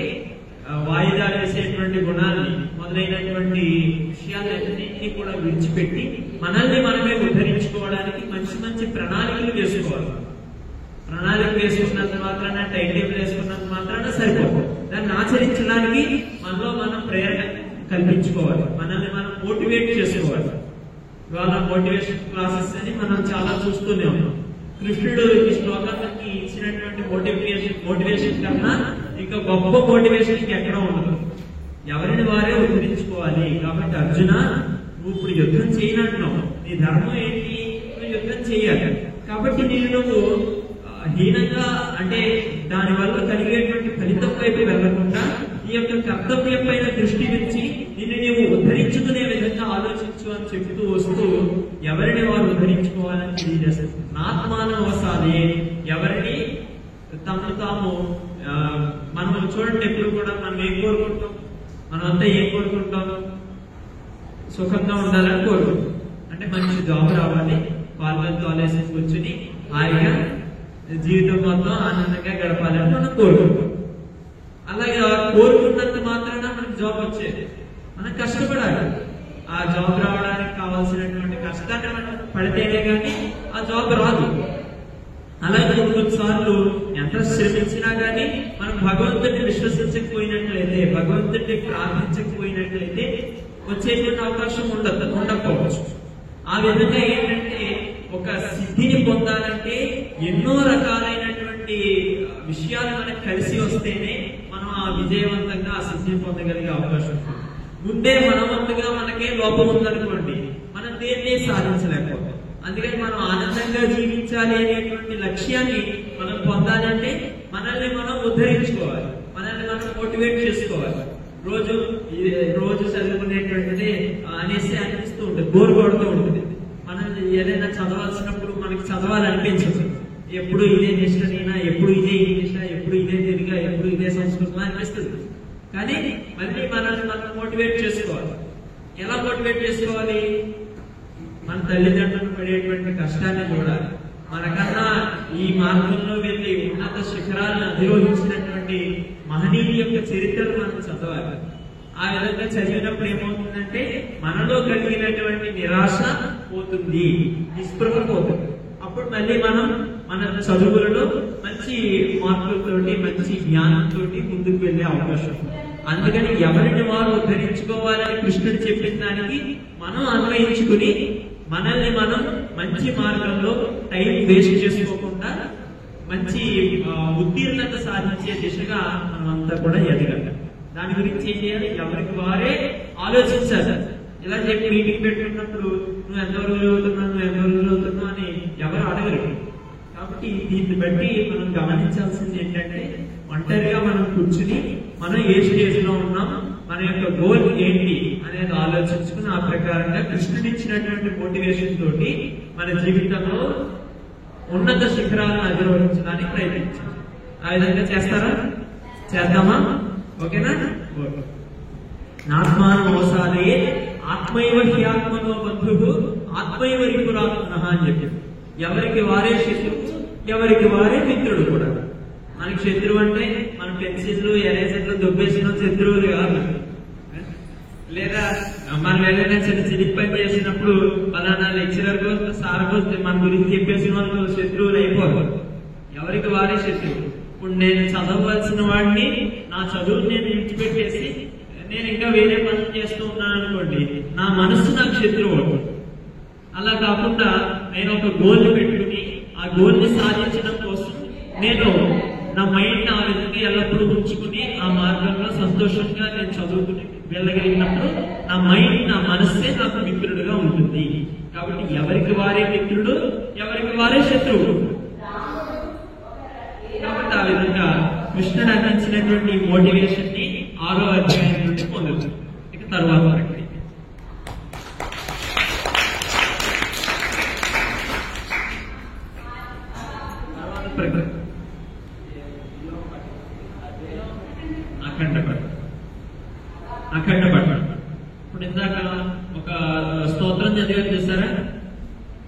వాయిదా వేసేటువంటి గుణాన్ని మొదలైనటువంటి విషయాలన్నింటినీ కూడా విడిచిపెట్టి మనల్ని మనమే ఉద్ధరించుకోవడానికి మంచి మంచి ప్రణాళికలు వేసుకోవాలి. ప్రణాళిక వేసుకున్నంత మాత్రాన, టైం టేబుల్ వేసుకున్నంత మాత్రాన సరిపోదు. దాన్ని ఆచరించడానికి మనలో మనం ప్రేరణ కల్పించుకోవాలి, మనల్ని మనం మోటివేట్ చేసుకోవాలి. ఇవాళ మోటివేషన్ క్లాసెస్ అని మనం చాలా చూస్తూనే ఉన్నాం. కృష్ణుడు ఈ శ్లోకానికి ఇచ్చినటువంటి మోటివేషన్ కన్నా ఇంకా గొప్ప మోటివేషన్ ఇంకెక్కడ ఉండదు. ఎవరిని వారే ఉద్ధరించుకోవాలి. కాబట్టి అర్జున, నువ్వు ఇప్పుడు యుద్ధం చేయనంటున్నావు, నీ ధర్మం ఏంటి? నువ్వు యుద్ధం చేయాలి. కాబట్టి నువ్వు హీనంగా అంటే దానివల్ల కలిగేటువంటి ఫలితం వైపు వెళ్లకుండా ఈ యొక్క కర్తవ్యం పైన దృష్టి పెంచి నిన్ను నీవు ఉద్ధరించుకునే విధంగా ఆలోచించు అని చెబుతూ వస్తూ ఎవరిని వారు ఉద్ధరించుకోవాలని తెలియజేస్తారు. నాత్మానవసాలి, ఎవరిని తమను తాము మనం చూడండి, ఎప్పుడు కూడా మనం ఏం కోరుకుంటాం, మనమంతా ఏం కోరుకుంటాం, సుఖంగా ఉండాలని కోరుకుంటాం. అంటే మంచి జాబ్ రావాలి, పాల్గొని తోలేసి కూర్చుని హాయిగా జీవితం మొత్తం ఆనందంగా గడపాలని మనం కోరుకుంటాం. అలాగే కోరుకున్నంత మాత్రాన మనకి జాబ్ వచ్చేది, మనం కష్టపడాలి. ఆ జాబ్ రావడానికి కావాల్సినటువంటి కష్టాన్ని మనం పడితేనే కానీ ఆ జాబ్ రాదు. అలాగే కొన్నిసార్లు ఎంత శ్రమించినా కానీ మనం భగవంతుడిని విశ్వసించకపోయినట్లయితే, భగవంతుడిని ప్రార్థించకపోయినట్లయితే వచ్చేటువంటి అవకాశం ఉండకపోవచ్చు. ఆ విధంగా ఏంటంటే ఒక సిద్ధిని పొందాలంటే ఎన్నో రకాలైనటువంటి విషయాలు మనకు కలిసి వస్తేనే మనం ఆ విజయవంతంగా ఆ సిద్ధిని పొందగలిగే అవకాశం ఉంటుంది. ముందే మనవంతుగా మనకే లోపం ఉందనుకోండి, మనం దేన్ని సాధించలేకపోతాం. అందుకని మనం ఆనందంగా జీవించాలి అనేటువంటి లక్ష్యాన్ని మనం పొందాలంటే మనల్ని మనం ఉద్ధరించుకోవాలి, మనల్ని మనం మోటివేట్ చేసుకోవాలి. రోజు చదువుకునేటువంటిది అనేసి అనిపిస్తూ ఉంటుంది, బోర్ కొడుతూ ఉంటుంది. మనం ఏదైనా చదవాల్సినప్పుడు మనకి చదవాలనిపించదు. ఎప్పుడు ఇదే నిష్ఠనైనా, ఎప్పుడు ఇదే ఇంగ్లీష్, ఎప్పుడు ఇదే తెలుగు, ఎప్పుడు ఇదే సంస్కృతం అనిపిస్తుంది. కానీ మళ్ళీ మనల్ని మనం మోటివేట్ చేసుకోవాలి. ఎలా మోటివేట్ చేసుకోవాలి? మన తల్లిదండ్రులు పడేటువంటి కష్టాన్ని చూడాలి. మనకన్నా ఈ మార్గంలో వెళ్ళి ఉన్నత శిఖరాలను అధిరోహించినటువంటి మహనీయుల యొక్క చరిత్రను మనం చదవాలి. ఆ విధంగా చదివినప్పుడు ఏమవుతుందంటే మనలో కలిగినటువంటి నిరాశ పోతుంది, నిస్పృహ పోతుంది. అప్పుడు మళ్ళీ మనం మన చదువులలో మంచి మార్కులతోటి, మంచి జ్ఞానంతో ముందుకు వెళ్లే అవకాశం. అందుకని ఎవరిని వారు ఉద్ధరించుకోవాలని కృష్ణుడు చెప్పిన దానికి మనం అన్వయించుకుని మనల్ని మనం మంచి మార్గంలో టైం వేస్ట్ చేసుకోకుండా మంచి ఉత్తీర్ణత సాధించే దిశగా మనమంతా కూడా ఎదగాలి. దాని గురించి ఏం చేయాలి? ఎవరికి వారే ఆలోచించాలి. ఇలా చెప్పి మీటింగ్ పెట్టుకున్నప్పుడు నువ్వు ఎంతవరకు చదువుతున్నావు, నువ్వు ఎంతవరకు చదువుతున్నావు అని ఎవరు అడగరు. కాబట్టి దీన్ని బట్టి మనం గమనించాల్సింది ఏంటంటే, ఒంటరిగా మనం కూర్చుని మనం ఏ స్టేజ్ లో ఉన్నాం, మన యొక్క గోల్ ఏంటి అనేది ఆలోచించుకుని ఆ ప్రకారంగా కృష్ణుడు ఇచ్చినటువంటి మోటివేషన్ తోటి మన జీవితంలో ఉన్నత శిఖరాలను అధిరోహించడానికి ప్రయత్నించాలి. ఆ విధంగా చేస్తారా? చేద్దామా? ఓకేనా? నాత్మానమోసాలే ఆత్మైవ హ్యాత్మనో బంధువు ఆత్మైవ రిపురాత్మన అని చెప్పి, ఎవరికి వారే శత్రువు, ఎవరికి వారే మిత్రుడు కూడా. మనకి శత్రువు అంటే మన పెన్సిల్లు, ఎరేజర్లు దొబ్బేసిన శత్రువులు కాదు. లేదా మనం ఏదైనా చిన్న చిలిపి పని చేసినప్పుడు పలానా లెక్చరర్ సార్ మన గురించి చెప్పేసిన వాళ్ళు శత్రువులు అయిపోరు. ఎవరికి వారే శత్రువు. ఇప్పుడు నేను చదవవలసిన వాడిని, నా చదువుని నేను విడిచిపెట్టేసి నేను ఇంకా వేరే పనులు చేస్తూ ఉన్నాను అనుకోండి, నా మనస్సు నాకు శత్రువు అవుతుంది. అలా కాకుండా నేను ఒక గోల్ని పెట్టుకుని ఆ గోల్ని సాధించడం కోసం నేను నా మైండ్ ఆ విధంగా ఎల్లప్పుడూ ఉంచుకుని ఆ మార్గంలో సంతోషంగా నేను చదువుకుని వెళ్ళగలిగినప్పుడు నా మైండ్, నా మనస్సే నాకు మిత్రుడుగా ఉంటుంది. కాబట్టి ఎవరికి వారే మిత్రుడు, ఎవరికి వారే శత్రువు. కాబట్టి ఆ విధంగా కృష్ణుడు అందించినటువంటి మోటివేషన్ ని 6వ అధ్యాయం నుండి పొందుతుంది. ఇక తర్వాత అఖండ పట్టణం. ఇప్పుడు ఇందాక ఒక స్తోత్రం చదివారు చూసారా?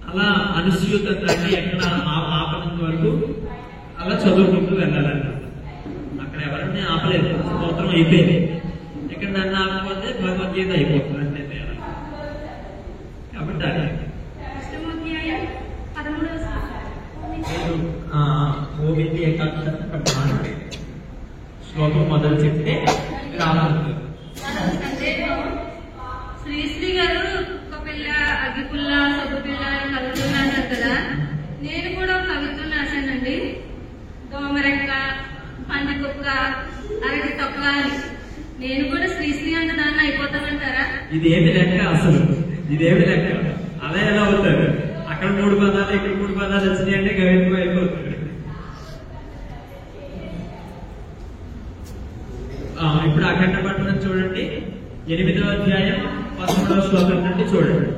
అలా అనుసూతంగా ఎక్కడ ఆపనంత వరకు అలా చదువుకుంటూ వెళ్ళాలంట. అక్కడ ఎవరిని ఆపలేదు, స్తోత్రం అయిపోయింది. ఇక్కడ నన్ను ఆపకపోతే భగవద్గీత అయిపోతుంది అంటే. కాబట్టి అదే గోవింది ఏకాక్షర శ్లోకం మొదలు చెప్తే రావాలి. శ్రీశ్రీ గారు ఒక పిల్ల, అగ్గిపుల్ల, సబ్బుపిల్ల అని కవిత్వం రాశారు కదా. నేను కూడా ఒక కవిత్వం రాశానండి. దోమరెక్క, పందికొక్క, అరటి తొక్క అని. నేను కూడా శ్రీశ్రీ అంటే దాన్ని అయిపోతానంటారా? ఇదేమి లెక్క అసలు, ఇదేమి లెక్క? అలా ఎలా అవుతారు? అక్కడ 3 పదాలు, ఇక్కడ 3 పదాలు వచ్చినాయి అంటే కవిత్వం అయిపోతుంది. ఇప్పుడు అఖండ పట్టణం చూడండి, 8వ అధ్యాయం 13వ శ్లోకం నుండి చూడండి.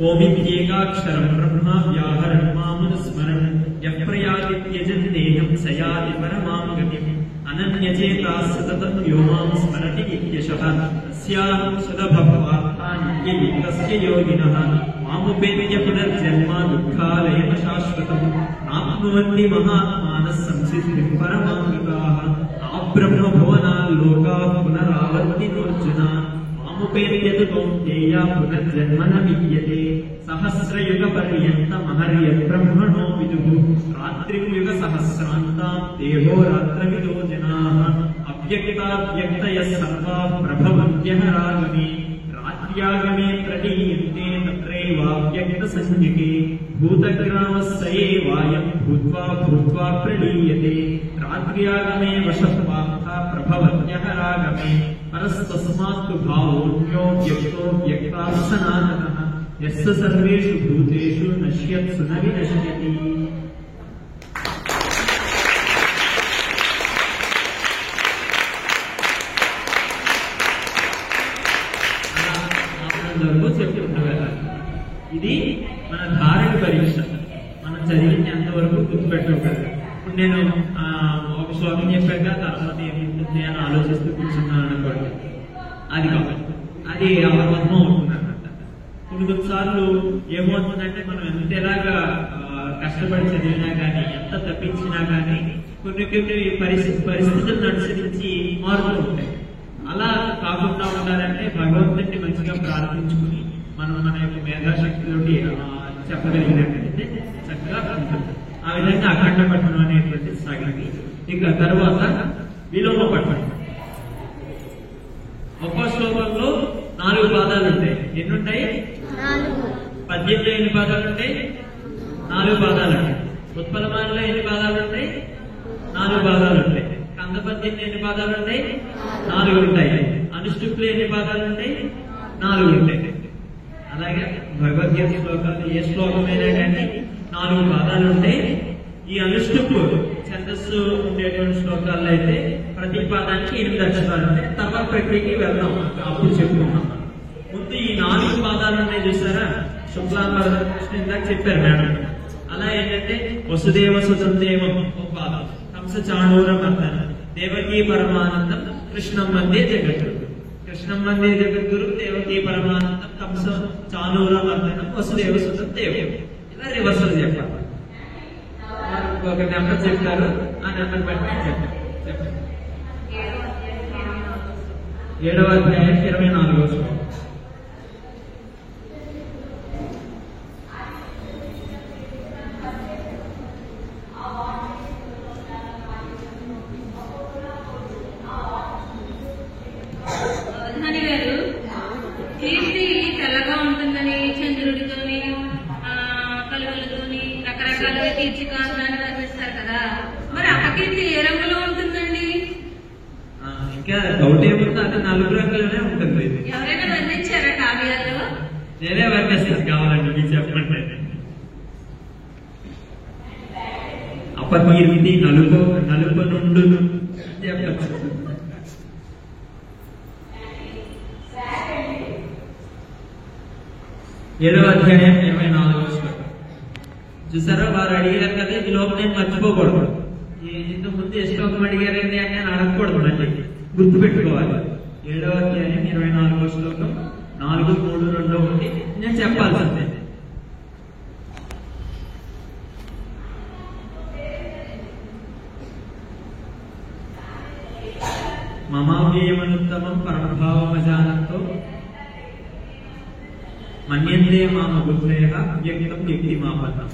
ఓమిత్యేకాక్షరం బ్రహ్మ వ్యాహరన్ మామనుస్మరన్ యః ప్రయాతి త్యజన్ దేహం సయాతి పరమాం గతిం అనన్యచేతా సతతం యో మాం స్మరతి ఇత్యశః తస్యాహం సులభపార్థాన్యే యుక్తస్య యోగినః మాముపేత్య పునర్జన్మ దుఃఖాలయం శాశ్వతం ఆప్నువంతి మహాత్మానః సంసిద్ధిం పరమాం గతాః ఆబ్రహ్మ భువనాల్ లోకాః పునరావర్తినోర్జున మాముపేత్యతు కౌంతేయ పునర్జన్మ న విద్యతే సహస్రయుగ పర్యంతమహర్యత్ బ్రహ్మణో విదుః రాత్రిం యుగ సహస్రాంతాం దేహో రాత్రవిదో జనాః అవ్యక్తావ్యక్తయః సర్వాః ప్రభవంత్యః రాగమే రాత్ర్యాగమే ప్రలీయంతే తత్రైవావ్యక్త సంజ్ఞకే భూతగ్రామः స ఏవాయం భూత్వా భూత్వా ప్రలీయతే రాత్ర్యాగమే వశః పార్థ ప్రభవంత్యః రాగమే పరస్తస్మాత్తు భావోऽన్యో వ్యక్తో వ్యక్తాః సనాతనః యస్య సర్వేషు భూతేషు నశ్యత్సు న వినశ్యతి. చెప్పుకుంటూ వెళ్ళాలి. ఇది మన ధారణ పరీక్ష. మనం చదివింది అంతవరకు గుర్తుపెట్టుకోగలరు. ఇప్పుడు నేను ఒక శ్లోకం చెప్పాక తర్వాత ఏముంటుంది అని ఆలోచిస్తూ కూర్చున్నాను అనుకోండి, అది కాదు, అది అబద్ధం అవుతుంది అన్నమాట. కొన్నిసార్లు ఏమవుతుందంటే మనం ఎంతలాగా కష్టపడి చదివినా కానీ, ఎంత తప్పించినా కానీ కొన్ని పరిస్థితులను అనుసరించి మారుతూ ఉంటాయి. అలా కాకుండా ఉండాలంటే భగవంతుడిని మంచిగా ప్రార్థించుకుని మనం మన యొక్క మేధాశక్తితోటి చెప్పగలిగినట్లయితే చక్కగా ఉంటుంది. ఆ విధంగా అఖండ పఠనం అనేటువంటి సాగింది. ఇక తర్వాత విలోమ పఠనం. ఒక్కో శ్లోకంలో 4 పాదాలు ఉంటాయి. ఎన్ని ఉంటాయి? పద్యంలో ఎన్ని పాదాలు ఉంటాయి? 4 పాదాలు ఉంటాయి. ఉత్పలమాలలో ఎన్ని పాదాలు ఉంటాయి? 4 పాదాలు ఉంటాయి. కంద పద్యంలో ఎన్ని పాదాలు ఉంటాయి? 4 ఉంటాయి. అనుష్ఠుప్లో ఎన్ని పాదాలు ఉంటాయి? 4 ఉంటాయి. అలాగే భగవద్గీత శ్లోకాలు ఏ శ్లోకమైనా కానీ 4 పాదాలు ఉంటాయి. ఈ అనుష్ఠుప్ ఛందస్సు ఉండేటువంటి శ్లోకాల్లో అయితే ప్రతి పాదానికి 8 అక్షరాలు ఉంటాయి. తర్వాత ప్రక్రియకి వెళ్దాం, అప్పుడు చెప్పుకున్నాం. ముందు ఈ 4 పాదాలు ఉన్నాయి చూసారా? శుక్లాంబరం కృష్ణ ఇందాక చెప్పారు మేడం. అలా ఏంటంటే వసుదేవ సుతం దేవం ఒక పాదం, కంస చాణూర మర్దనం, దేవకీ పరమానందం, కృష్ణం వందే జగద్గురు. కృష్ణం వందే జగద్గురు, దేవకీ పరమానందం, కంస చాణూర మర్దనం, వసుదేవ సుతం దేవం. ఇలా రివర్సల్ చెప్పాలి. ఒక నెంబర్ చెప్తారు, ఆ నెంబర్ బట్టి చెప్పండి. 7వ అధ్యాయం 24వ శ్లోకం. కీర్తి తెల్లగా ఉంటుందని చంద్రుడితోని కలువలతోని రకరకాలుగా కీర్తికాంతాన్ని వర్ణిస్తారు కదా, మరి అపకీర్తి ఏ రంగులో ఉంటుందండి? ఇంకా డౌట్ ఏముందో అది 4 రంగులోనే ఉంటుంది. ఎవరైనా వర్ణించారా కావ్యాల్లో? నేనే వర్ణిస్తాను కావాలండి, మీకు చెప్పండి. అపకీర్తి నలుపు నుండు చెప్పచ్చు. 7వ అధ్యాయం 24వ శ్లోకం. చూసారా, వారు అడిగారు కదా, ఈ లోపల నేను మర్చిపోకూడదు. ఇంతకు ముందు ఏ శ్లోకం అడిగారండి అని నేను అడగకూడదు, మళ్ళీ గుర్తుపెట్టుకోవాలి. 7వ అధ్యాయం 24వ శ్లోకం 4, 3, 2, 1 నేను చెప్పాల్సిందే. మమావ్యయమనుత్తమం పరమభావమజానంతో మన్యంతే మామ బుద్ధయః వ్యక్తం వ్యక్తిమాపతం.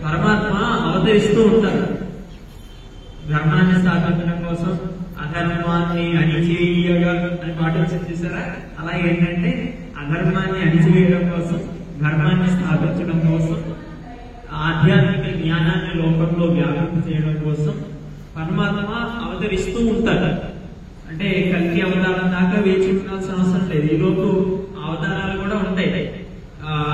పరమాత్మ అవతరిస్తూ ఉంటారు ధర్మాన్ని స్థాపించడం కోసం. అధర్మాన్ని అణిచేయగా అని మాట చూసారా? అలా ఏంటంటే అధర్మాన్ని అణిచివేయడం కోసం, ధర్మాన్ని స్థాపించడం కోసం, ఆధ్యాత్మిక జ్ఞానాన్ని లోకంలో వ్యాపింప చేయడం కోసం పరమాత్మ అవతరిస్తూ ఉంటారు. అంటే కల్కి అవతారం దాకా వేచి ఉండాల్సిన అవసరం లేదు. ఈలోపు అవతారాలు కూడా ఉంటాయి,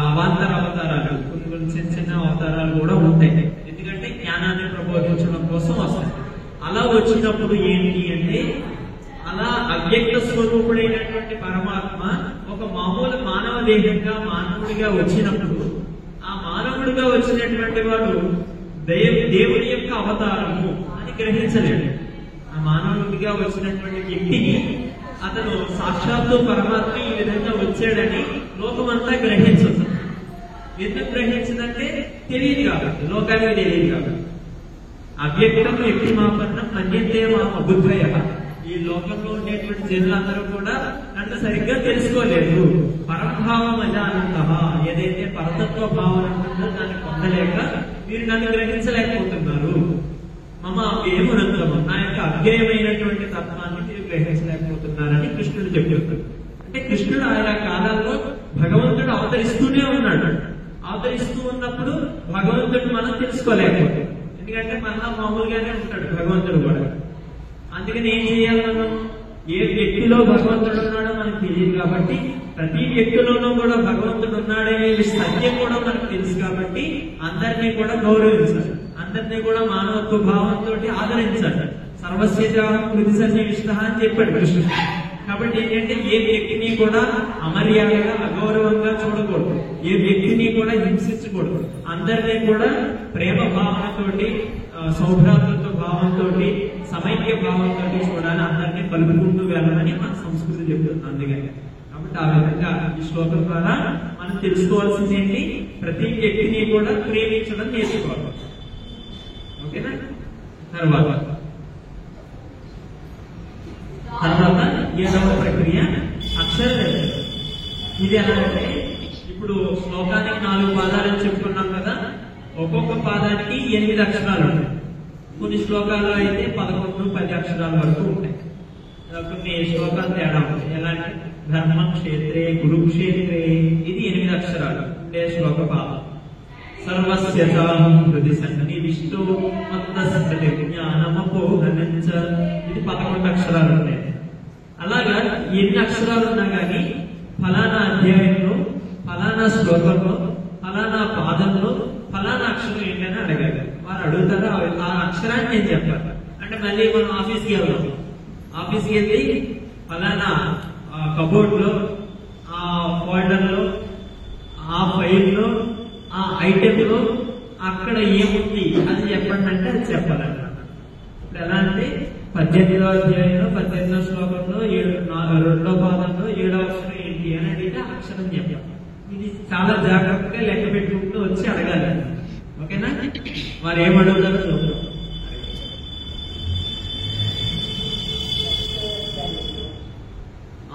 అవాంతర అవతారాలు, కొన్ని చిన్న చిన్న అవతారాలు కూడా ఉంటాయి. ఎందుకంటే జ్ఞానాన్ని ప్రబోధించడం కోసం వస్తాయి. అలా వచ్చినప్పుడు ఏంటి అంటే, అలా అవ్యక్త స్వరూపుడైనటువంటి పరమాత్మ ఒక మామూలు మానవ దేహంగా మానవుడిగా వచ్చినప్పుడు, ఆ మానవుడిగా వచ్చినటువంటి వాడు దేవుడి యొక్క అవతారము అని గ్రహించలేడు. ఆ మానవుడిగా వచ్చినటువంటి వ్యక్తిని అతను సాక్షాత్తు పరమాత్మ ఈ విధంగా వచ్చాడని లోకమంతా గ్రహించదు. ఎందుకు గ్రహించదంటే తెలియదు కాబట్టి, లోకానికి తెలియదు కాబట్టి. అవ్యక్తం వ్యక్తిమాపన్నం మన్యంతే మామ బుద్ధయ. ఈ లోకంలో ఉండేటువంటి జనులందరూ కూడా నన్ను సరిగ్గా తెలుసుకోలేదు. పరభావం అజానంత, ఏదైతే పరతత్వ భావన ఉంటుందో దాన్ని పొందలేక మీరు నన్ను గ్రహించలేకపోతున్నారు. మమ అవ్యయమునంతము, నా యొక్క అవ్యయమైనటువంటి తత్వాన్ని మీరు గ్రహించలేకపోతున్నారని కృష్ణుడు చెప్తాడు. అంటే కృష్ణుడు ఆయా కాలాల్లో భగవంతుడు అవతరిస్తూనే ఉన్నాడు. అవతరిస్తూ ఉన్నప్పుడు భగవంతుడు మనం తెలుసుకోలేకపోతే, ఎందుకంటే మనలా మామూలుగానే ఉంటాడు భగవంతుడు కూడా. అందుకని ఏం చేయాలి మనం? ఏ వ్యక్తిలో భగవంతుడు ఉన్నాడో మనకు తెలియదు కాబట్టి, ప్రతి వ్యక్తిలోనూ కూడా భగవంతుడు ఉన్నాడనే సత్యం కూడా మనకు తెలుసు కాబట్టి అందరినీ కూడా గౌరవించాలి, అందరినీ కూడా మానవత్వ భావంతో ఆదరించాలి. సర్వస్యజాహం కృతి సన్నివిష్ట అని చెప్పాడు కృష్ణుడు. కాబట్టి ఏంటంటే ఏ వ్యక్తిని కూడా అమర్యాదగా అగౌరవంగా చూడకూడదు, ఏ వ్యక్తిని కూడా హింసించకూడదు. అందరినీ కూడా ప్రేమ భావనతోటి, సౌభ్రాతృత్వ భావంతో, సమైక్య భావంతో చూడాలి, అందరినీ కలుపుకుంటూ వెళ్ళాలని మన సంస్కృతి చెప్తుంది. అందుకని కాబట్టి ఆ విధంగా ఈ శ్లోకం ద్వారా మనం తెలుసుకోవాల్సింది ఏంటి? ప్రతి వ్యక్తిని కూడా ప్రేమించడం నేర్చుకోవాలి. ఓకేనా? తర్వాత 7వ ప్రక్రియ అక్షర దర్శనం. ఇది ఎలా అంటే, ఇప్పుడు శ్లోకానికి 4 పాదాలని చెప్పుకున్నాం కదా, ఒక్కొక్క పాదానికి 8 అక్షరాలు ఉంటాయి. కొన్ని శ్లోకాల్లో అయితే 11, 10 అక్షరాల వరకు ఉంటాయి. కొన్ని శ్లోకాలు తేడా ఉంటాయి. ఎలా అంటే ధర్మక్షేత్రే కురుక్షేత్రే, ఇది 8 అక్షరాలు ఉండే శ్లోక పాదం. సర్వస్యతాం హృది సన్నివిష్టో మత్తస్మృతి జ్ఞానమపోహనంచ, ఇది 11 అక్షరాలు ఉన్నాయి. అలాగా ఎన్ని అక్షరాలు ఉన్నా కానీ ఫలానా అధ్యాయంలో, ఫలానా శ్లోకంలో, ఫలానా పాదంలో ఫలానా అక్షరం ఏంటని అడగాలి. వారు అడుగుతారు, ఆ అక్షరాన్ని నేను చెప్పాలి. అంటే మళ్ళీ మనం ఆఫీస్కి వెళ్దాం, ఆఫీస్కి వెళ్ళి ఫలానా కబోర్డ్ లో, ఆ ఫోల్డర్ లో, ఆ ఫైల్ లో, ఆ ఐటెం లో అక్కడ ఏముంది అది చెప్పండి అంటే అది చెప్పాలన్నమాట. ఇప్పుడు ఎలా అంటే 18వ అధ్యాయంలో 18వ శ్లోకంలో 2వ పాదంలో 7వ అక్షరం ఏంటి అని అడిగితే అక్షరం చెప్పాలి. ఇది చాలా జాగ్రత్తగా లెక్క పెట్టుకుంటూ వచ్చి అడగాలి. ఓకేనా? వారు ఏమడుగుతారో చూద్దాం.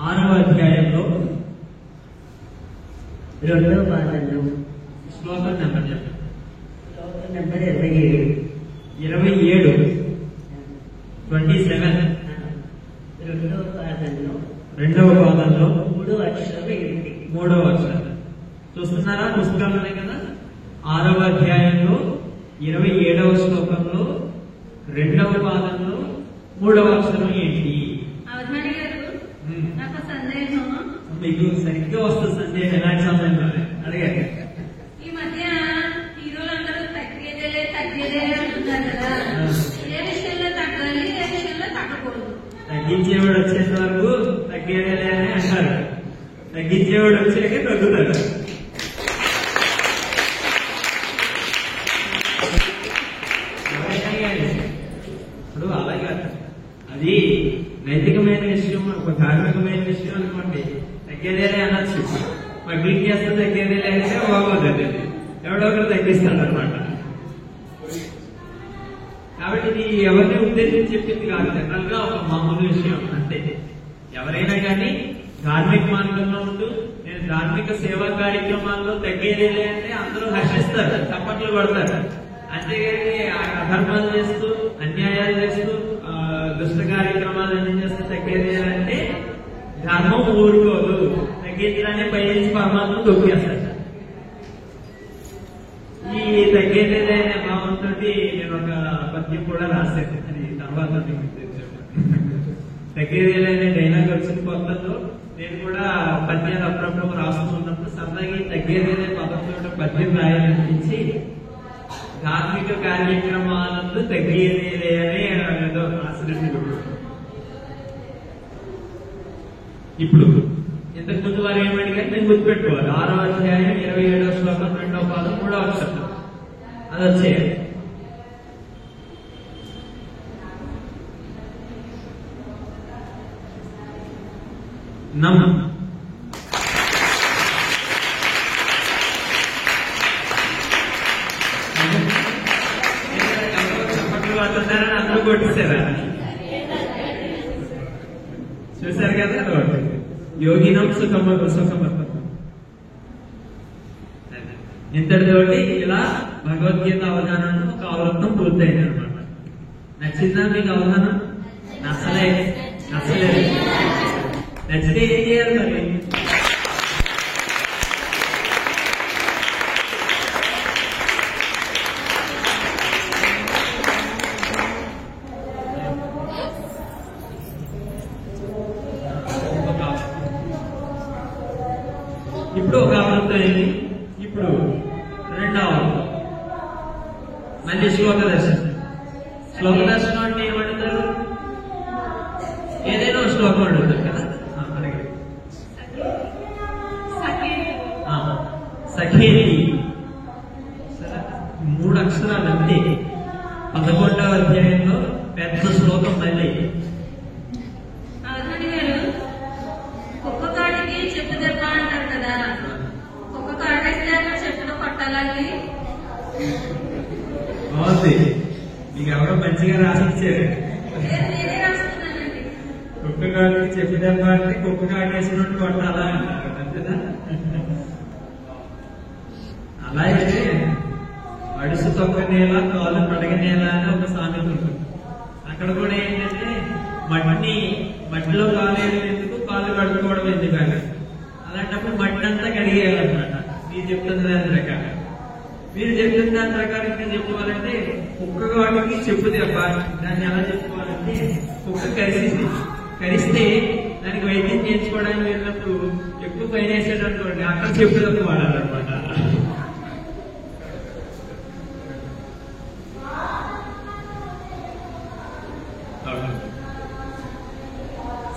6వ అధ్యాయంలో 2వ పాదంలో శ్లోకం నెంబర్ చెప్పండి. శ్లోకం నెంబర్ 27. 27 27. 2వ పాదంలో 2వ పాదంలో 3వ అక్షరం ఏంటి? 3వ అక్షరం చూస్తున్నారా? పుస్తకాలు ఉన్నాయి కదా. 6వ అధ్యాయంలో 27వ శ్లోకంలో 2వ పాదంలో 3వ అక్షరం ఏంటి? అవధాని గారు, నాకు సందేహం. మీకు సరిగ్గా వస్తుంది సందేహం. ఎలాంటి సందేహం అడిగారు? ఈ మధ్య హీరోలందరూ తగ్గేదే అంటున్నారు కదా, ఏ విషయంలో తగ్గాలి, ఏ విషయంలో తగ్గకూడదు? తగ్గించేవాడు వచ్చేంత వరకు తగ్గేదేలే అని అంటారు, తగ్గించేవాడు వచ్చాక తగ్గుతారు. ఇప్పుడు అలాగే అది నైతికమైన విషయం, ఒక ధార్మికమైన విషయం అనుకోండి, తగ్గేదేలే అనొచ్చు. పబ్లిక్ చేస్తే తగ్గేదేలే అయితే బాగోదండి, ఎవడో ఒకరు తగ్గిస్తాడు అనమాట. కాబట్టి ఇది ఎవరిని ఉద్దేశించి చెప్పింది కాదు, జనరల్ గా ఒక మామూలు విషయం అంతే. ఎవరైనా కానీ ధార్మిక మార్గంలో ఉంటూ నేను ధార్మిక సేవా కార్యక్రమాల్లో తగ్గేదేలే అంటే అందరూ హర్షిస్తారు, చప్పట్లు కొడతారు. అంతేగాని అధర్మాలు చేస్తూ, అన్యాయాలు చేస్తూ, దుష్ట కార్యక్రమాలు అన్ని చేస్తూ తగ్గేదేలంటే ధర్మం ఊరుకోదు, తగ్గించడాన్ని పైనుంచి పరమాత్మ తొక్కేస్తాడు. ఈ తగ్గేదేలే అనే భావంతో నేను ఒక పద్యం కూడా రాశాను, అది తర్వాత తగ్గేదేలే అనే డైలాగ్ వచ్చిన కొత్తలో నేను కూడా పద్యాలు అప్పుడప్పుడు రాసుకున్నప్పుడు సరదాగా తగ్గేదేలే పదంతో పద్యం రాయాలనిపించి ధార్మిక కార్యక్రమాలందు తగ్గేదేలే అని ఏదో ఇప్పుడు ఇంతకు ముందు వారు ఏమడిగారు నేను గుర్తుపెట్టుకోవాలి. 6వ అధ్యాయం 27వ శ్లోకం 2వ పాదం 3వ అక్షరం అది వచ్చేయాలి. నమ్ చప్పట్లు పడుతున్నారని అందరూ కొట్టేశారా? చూశారు కదా, యోగినం సుఖమర్థం. ఇంతటితోటి ఇలా భగవద్గీత అవగాహన ఒక అవలోకనం పూర్తయింది అనమాట. నచ్చిందా మీకు అవగాహన? నచ్చలేదు. నచ్చితే ఏం చేయాలి మరి? ఇప్పుడు ఒక అవృత్తం అయింది. ఇప్పుడు రెండవ అవృత్తం మళ్ళీ శ్లోక దర్శనం. శ్లోక దర్శనం అంటే ఏమంటారు? ఏదైనా శ్లోకం అడుగుతారు కదా. సఖేతి 3 అక్షరాలు అంతే. 11వ అధ్యాయంలో పెద్ద శ్లోకం మళ్ళీ. అవధాని గారు, కుక్క కాడికి చెప్పు దెబ్బ అంటారు కదా, కుక్క కాడేస్తే అక్కడ చెప్పుతో కొట్టాలని. బాగుంది, మీకు ఎవరో మంచిగా రాసిచ్చారు. నేనే రాస్తున్నానండి. కుక్క కాడికి చెప్పు దెబ్బ అంటే కుక్క కాడేసినట్టు కొట్టాలా అంటారు అంతేనా? అలాగే అడుసు తొక్క నేల కాలు పడగ నేల అని ఒక సామెత ఉంటుంది. అక్కడ కూడా ఏంటంటే మట్టిలో కాలు ఎందుకు, కాలు కడుక్కోవడం ఎందుకని. అలాంటప్పుడు మట్టి అంతా కడిగేయాలన్నమాట. మీరు చెప్తున్న దాని ప్రకారం, మీరు చెప్తున్న దాని ప్రకారం ఇంకా చెప్పుకోవాలంటే కుక్క వాటికి చెప్పు దెబ్బ. దాన్ని ఎలా చెప్పుకోవాలంటే, కుక్క కరిస్తే దానికి వైద్యం చేయించుకోవడానికి వెళ్ళినప్పుడు ఎక్కువ పైన వేసేటటువంటి అక్కడ చెప్పు దెబ్బ వాడాలన్నమాట.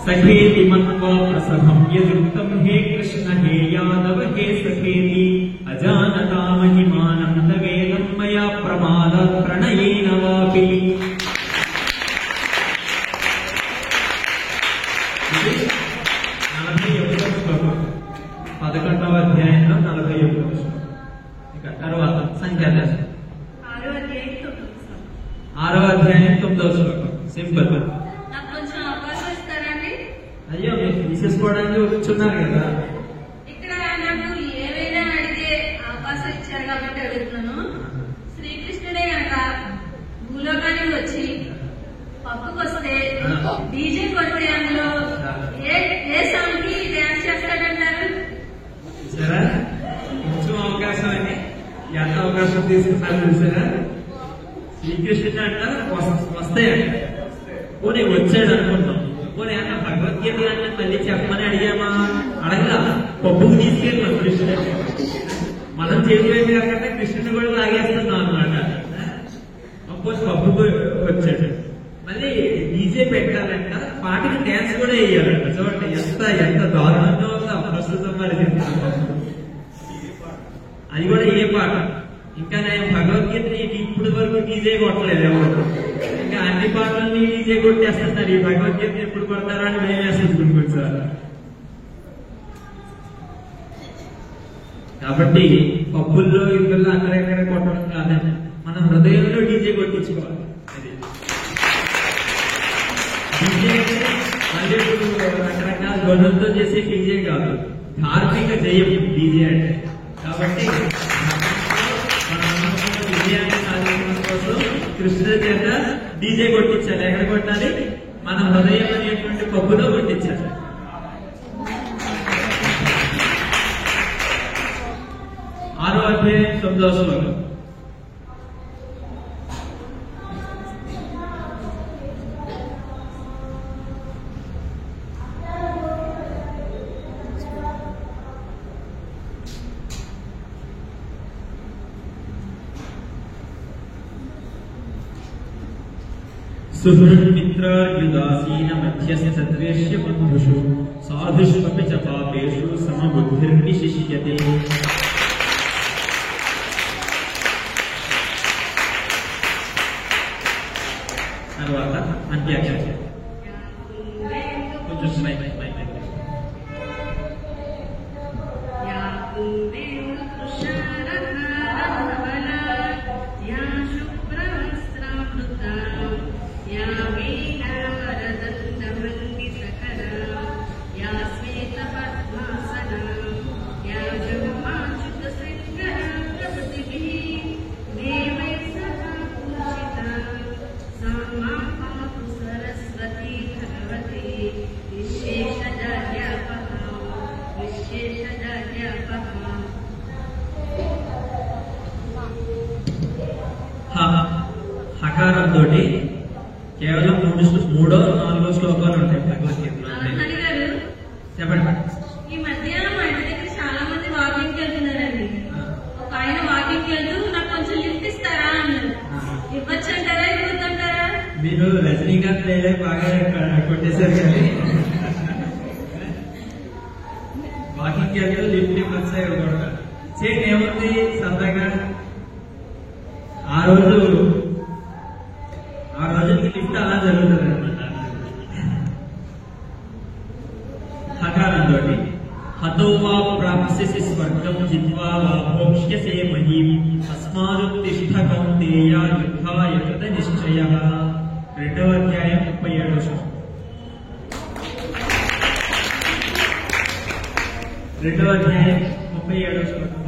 सखेति मत्वा प्रसभं यदुक्तं हे कृष्ण हे यादव हे सखेति अजानता महिमानं न वेदं मया प्रमादात् प्रणयेन वापि. 41వ శ్లోకం 11వ అధ్యాయంలో 41వ శ్లోకం. ఇక తర్వాత సంఖ్యాదర్శనం 6వ అధ్యాయం 9వ శ్లోకం. సింపుల్. నాకు కొంచెం అవకాశం ఇస్తారండి? అయ్యో, మీరు తీసేసుకోవడానికి వచ్చున్నారు కదా. ఇక్కడ నాకు ఏవైనా అడిగే అవకాశం ఇచ్చారు కాబట్టి అడుగుతున్నాను. శ్రీకృష్ణుడే గనక భూలోకానికి వచ్చి పప్పుకొస్తే డీజే కొట్టి అందులో ఏ సాంగ్ కి డాన్స్ చేస్తాడంటారు? చూసారా, కొంచెం అవకాశం అని ఎంత అవకాశం తీసుకున్నారు చూసారా. శ్రీకృష్ణుడు అంట వస్తాయంట. పోనీ వచ్చాడు అనుకుంటాం. పోనీ అన్న భగవద్గీత అంటే మళ్ళీ చెప్పమని అడిగామా? అడగలా. పప్పుకు తీసుకెళ్ళాం కృష్ణుడు. మనం చేయలేదు కాకుండా కృష్ణుడు కూడా లాగేస్తున్నాం అనమాట. అప్పుడు పప్పుకు వచ్చాడు. మళ్ళీ డీజే పెట్టాలంట, పాటకి డ్యాన్స్ కూడా వేయాలంట. చూడండి ఎంత దారుణంగా ఉందో ప్రస్తుతం మరి. అది కూడా ఏ పాట? ఇంకా నేను భగవద్గీత ఇప్పటి వరకు డీజే కొట్టలేదు ఎవరు. ఇంకా అన్ని పాటలని డీజే కొట్టేస్తున్నారు. ఈ భగవద్గీత ఎప్పుడు కొడతారా అని మేము వేసేసుకుంటున్నాం సార్. కాబట్టి పప్పుల్లో ఇళ్ళల్లో అక్కడెక్కడ కొట్టడం కాదని మన హృదయంలో డీజే కొట్టించుకోవాలి. డీజే మళ్ళీ రకరకాల గొడవలతో చేసే డీజే కాదు, ధార్మిక జయం డీజే అంటే. కాబట్టి విజయాన్ని సాధించడం కోసం కృష్ణుడి చేత డీజే కొట్టించాలి. ఎక్కడ కొట్టాలి? మన హృదయం అనేటువంటి పప్పులో కొట్టించాలి. ఆరో అధ్యాయం 9వ శ్లోకం. సుహృన్మిత్రార్యుదాసీన మధ్యస్థద్వేష్య బంధుషు సాధుష్వపి చ పాపేషు సమబుద్ధిర్విశిష్యతే. తర్వాత అంత్యాక్షరి కొంచెం హకారంతో కేవలం 3-4 శ్లోకాలు ఉంటాయి భగవద్గీతలో. చెప్పండి. ఈ మధ్య మా ఇంటి దగ్గర చాలా మంది వాకింగ్కి వెళ్తున్నారండి. ఒక ఆయన వాకింగ్కి వెళ్తూ నాకు కొంచెం లిఫ్ట్ ఇస్తారా అన్నారు. ఇవ్వచ్చు అంటారా ఇవ్వద్దంటారా? మీరు రజనీకాంత్ లేదా బాగా కొట్టేశారు కానీ వాకింగ్కి వెళ్తూ లిఫ్ట్ ఇవ్వచ్చు కూడా చేయండి, ఏముంది సరదాగా. ఆ రోజుకి లిఫ్ట్ అలా జరుగుతుంది అనమాట. హకారంతో హతో వా ప్రాప్స్యసి స్వర్గం జిత్వా వా భోక్ష్యసే మహీం తస్మాదుత్తిష్ఠ కౌంతేయ యుద్ధాయ కృత నిశ్చయః. 2వ అధ్యాయం 37వ శ్లోకం. 2వ అధ్యాయం 37వ శ్లోకం.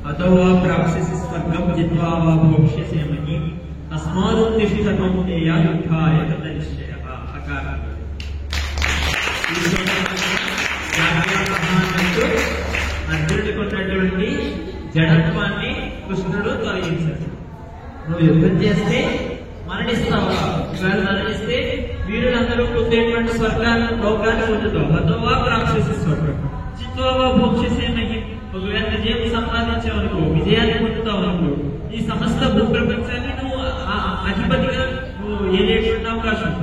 హతో వా ప్రాప్స్యసి స్వర్గం జిత్వా వా భోక్ష్యసే మహీం తస్మాదుత్తిష్ఠ కౌంతేయ యుద్ధాయ కృత నిశ్చయః. హకారం అర్జునుడికి ఉన్నటువంటి జడత్వాన్ని కృష్ణుడు తొలగించాడు. నువ్వు యుద్ధం చేస్తే మరణిస్తావా? ఒకవేళ మరణిస్తే వీరులందరూ పొందేటువంటి స్వర్గాన్ని లోకాన్ని పొందుతావు. హతోవా ప్రాప్స్యసి స్వర్గం చిత్వా భోక్ష్యసే మహీం. ఒకవేళ విజయం సంపాదించావనుకో, విజయాన్ని పొందుతావు అనుకో, ఈ సమస్త భూప్రపంచాన్ని నువ్వు అధిపతిగా నువ్వు ఏలేటువంటి అవకాశం.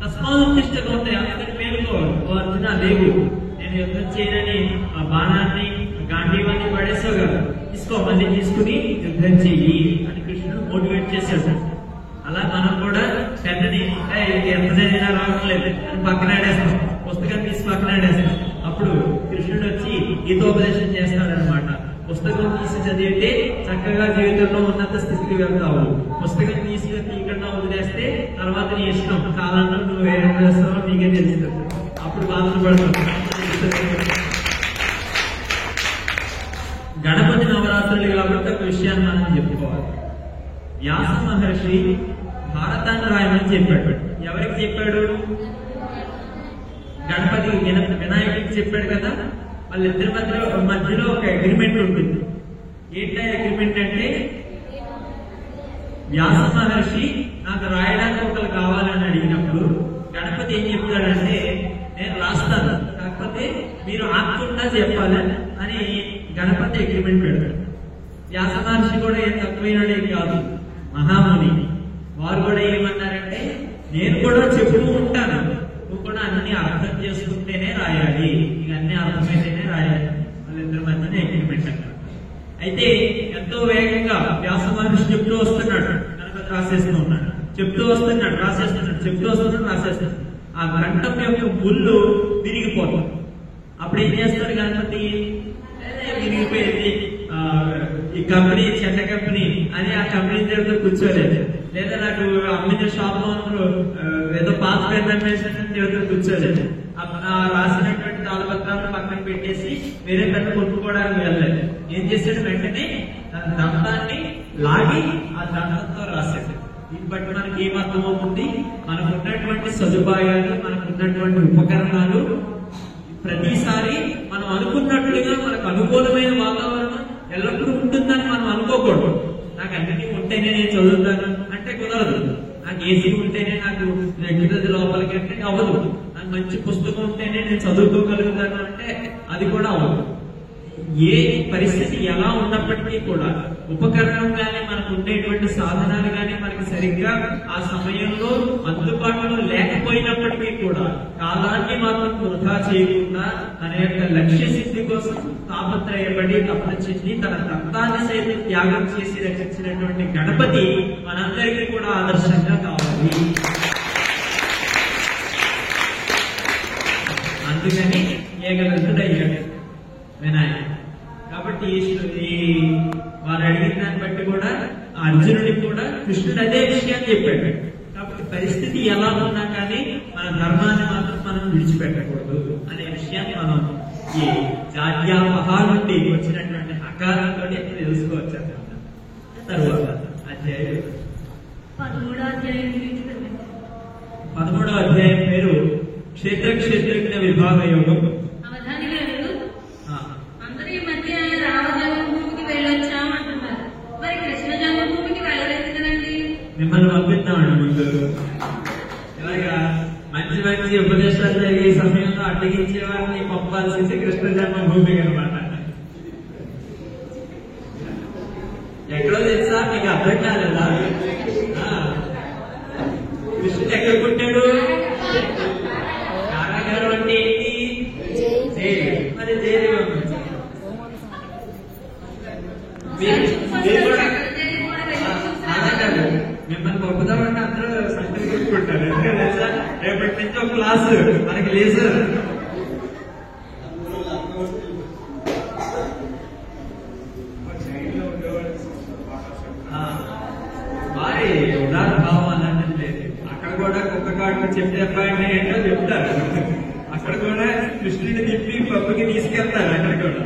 తస్మాదుత్తిష్ఠ కౌంతేయ, అందుకని మేలుకోవాలి. ఓ అర్జున లేవు, నేను యుద్ధం చేయనని ఆ బాణాన్ని గాంధీవాన్ని పడేసావు కదా, తీసుకో, మళ్ళీ తీసుకుని యుద్ధం చెయ్యి అని కృష్ణుడు మోటివేట్ చేశాడు. అలా మనం కూడా పెద్దని ఎంత చదివినా రావట్లేదు అని పక్కన ఆడేస్తాం, పుస్తకం తీసి పక్కన ఆడేస్తాం. అప్పుడు కృష్ణుడు వచ్చి గీతోపదేశం చేస్తాడనమాట. పుస్తకం తీసి చదివితే చక్కగా జీవితంలో ఉన్నత స్థితికి వెళ్తావు. పుస్తకం తీయకుండా వదిలేస్తే తర్వాత నీ ఇష్టం, కాలంలో నువ్వు ఏం చేస్తావో నీకే తెలుస్తుంది. అప్పుడు బాధలు పడతావు. గణపతి నవరాత్రులు కాబట్టి ఒక విషయాన్ని మనం చెప్పుకోవాలి. వ్యాస మహర్షి భారతాన్ని రాయమని చెప్పాడు. ఎవరికి చెప్పాడు? గణపతి వినాయకుడికి చెప్పాడు కదా. వాళ్ళిద్దరి మధ్యలో ఒక అగ్రిమెంట్ ఉంటుంది. ఏంటంటే అగ్రిమెంట్ అంటే, వ్యాస మహర్షి నాకు రాయడానికి ఒకరు కావాలని అడిగినప్పుడు గణపతి ఏం చెప్తాడంటే, నేను రాస్తాను, కాకపోతే మీరు ఆత్మకుండా చెప్పాలి అని గణపతి అగ్రిమెంట్ పెడతాడు. వ్యాస మహర్షి కూడా ఏం తక్కువైనడే కాదు, మహాముని. వారు కూడా ఏమన్నారంటే, నేను కూడా చెప్తూ ఉంటాను, నువ్వు కూడా అన్ని అర్థం చేసుకుంటేనే రాయాలి, ఇక అన్ని అర్థమైతేనే రాయాలి. వాళ్ళిద్దరి మధ్యనే అగ్రిమెంట్ అన్నారు. అయితే ఎంతో వేగంగా వ్యాస మహర్షి చెప్తూ వస్తున్నాడు, గణపతి రాసేస్తూ ఉన్నాడు, చెప్తూ వస్తున్నాడు, రాసేస్తున్నాడు, చెప్తూ వస్తున్నాడు, రాసేస్తున్నాడు. ఆ కంఠం యొక్క ముళ్ళు విరిగిపోతుంది. అప్పుడు ఏం చేస్తాడు గణపతి? విరిగిపోయింది, ఈ కంపెనీ చెడ్డ కంపెనీ అని ఆ కంపెనీ దగ్గర కూర్చోలేదు, లేదా నాకు అమ్మిన షాప్ ఏదో పాత పెన్ దగ్గర కూర్చోలేదు. రాసినటువంటి తాళపత్రాలను పక్కన పెట్టేసి వేరే పెద్ద కొట్టుకోవడానికి వెళ్ళలేదు. ఏం చేశాడు? వెంటనే దంతాన్ని లాగి ఆ దంతంతో రాశాడు. దీన్ని బట్టి మనకి ఏమర్థమవుతుంది? మనకు ఉన్నటువంటి సదుపాయాలు, మనకు ఉన్నటువంటి ఉపకరణాలు ప్రతిసారి మనం అనుకున్నట్లుగా మనకు అనుకూలమైన వాతావరణం ఎల్లప్పుడూ ఉంటుందని మనం అనుకోకూడదు. నాకు అన్నిటి ఉంటేనే నేను చదువుతాను అంటే కుదరదు. నాకు ఏసీ ఉంటేనే నాకు ఎక్కుతుంది లోపలికి అంటే అవ్వదు. నాకు మంచి పుస్తకం ఉంటేనే నేను చదువుకోగలుగుతాను అంటే అది కూడా అవ్వదు. ఏ పరిస్థితి ఎలా ఉన్నప్పటికీ కూడా ఉపకరణం కానీ మనకు ఉండేటువంటి సాధనాలు కానీ మనకి సరిగ్గా ఆ సమయంలో అందుబాటులో లేకపోయినప్పటికీ కూడా కాలాన్ని మాత్రం వృధా చేయకుండా తన యొక్క లక్ష్య సిద్ధి కోసం తాపత్రయపడి తపస్సుని తన రక్తాన్ని సైతం త్యాగం చేసి రక్షించినటువంటి గణపతి మనందరికీ కూడా ఆదర్శంగా కావాలి. అందుకని ఏకదంతుడయ్యాడు వినాయకుడు. కాబట్టి వారు అడిగిన దాన్ని బట్టి కూడా అర్జునుడికి కూడా కృష్ణుడు అదే విషయాన్ని చెప్పాడు. కాబట్టి పరిస్థితి ఎలా ఉన్నా కానీ మన ధర్మాన్ని మాత్రం మనం విడిచిపెట్టకూడదు అనే విషయాన్ని మనం ఈ జాడ్యాపహ నుండి వచ్చినటువంటి హకారంతో తెలుసుకోవచ్చు అన్నమాట. తరువాత అధ్యాయం 13వ అధ్యాయం పేరు క్షేత్రజ్ఞ విభాగ యోగం. అవధాని గారు అందరూ ఈ మధ్య రామ జన్మభూమికి వెళ్ళొచ్చామంటున్నారు, మరి కృష్ణ జన్మభూమికి వెళ్ళలేదు కదండి. మిమ్మల్ని పంపిద్దామండి ముందు. ఇలాగా మంచి మంచి ఉపదేశాలు జరిగే సమయంలో అడ్డగించే వారిని పంపాల్సింది కృష్ణ జన్మభూమికి అనమాట. ఎక్కడో తెలుసా మీకు అర్థం కాలేదా? కృష్ణుడు ఎక్కడ పుట్టాడు? కారాగారం అంటే ఏంటి? జైలు. మరి జైలు మిమ్మల్ని పంపుదామంటే అందరూ సంఖ్యలు కొట్టుకుంటారు. ఎందుకంటే తెలుసా రేపటి నుంచి ఒక క్లాసు మనకి లేదు. వారి ఉదాహరణ భావం అలాంటిది లేదు. అక్కడ కూడా కుక్క కాటు చెప్పే అబ్బాయి ఏంటో చెప్తారు. అక్కడ కూడా కృష్ణుడిని తిప్పి పప్పుకి తీసుకెళ్తారు. అక్కడ కూడా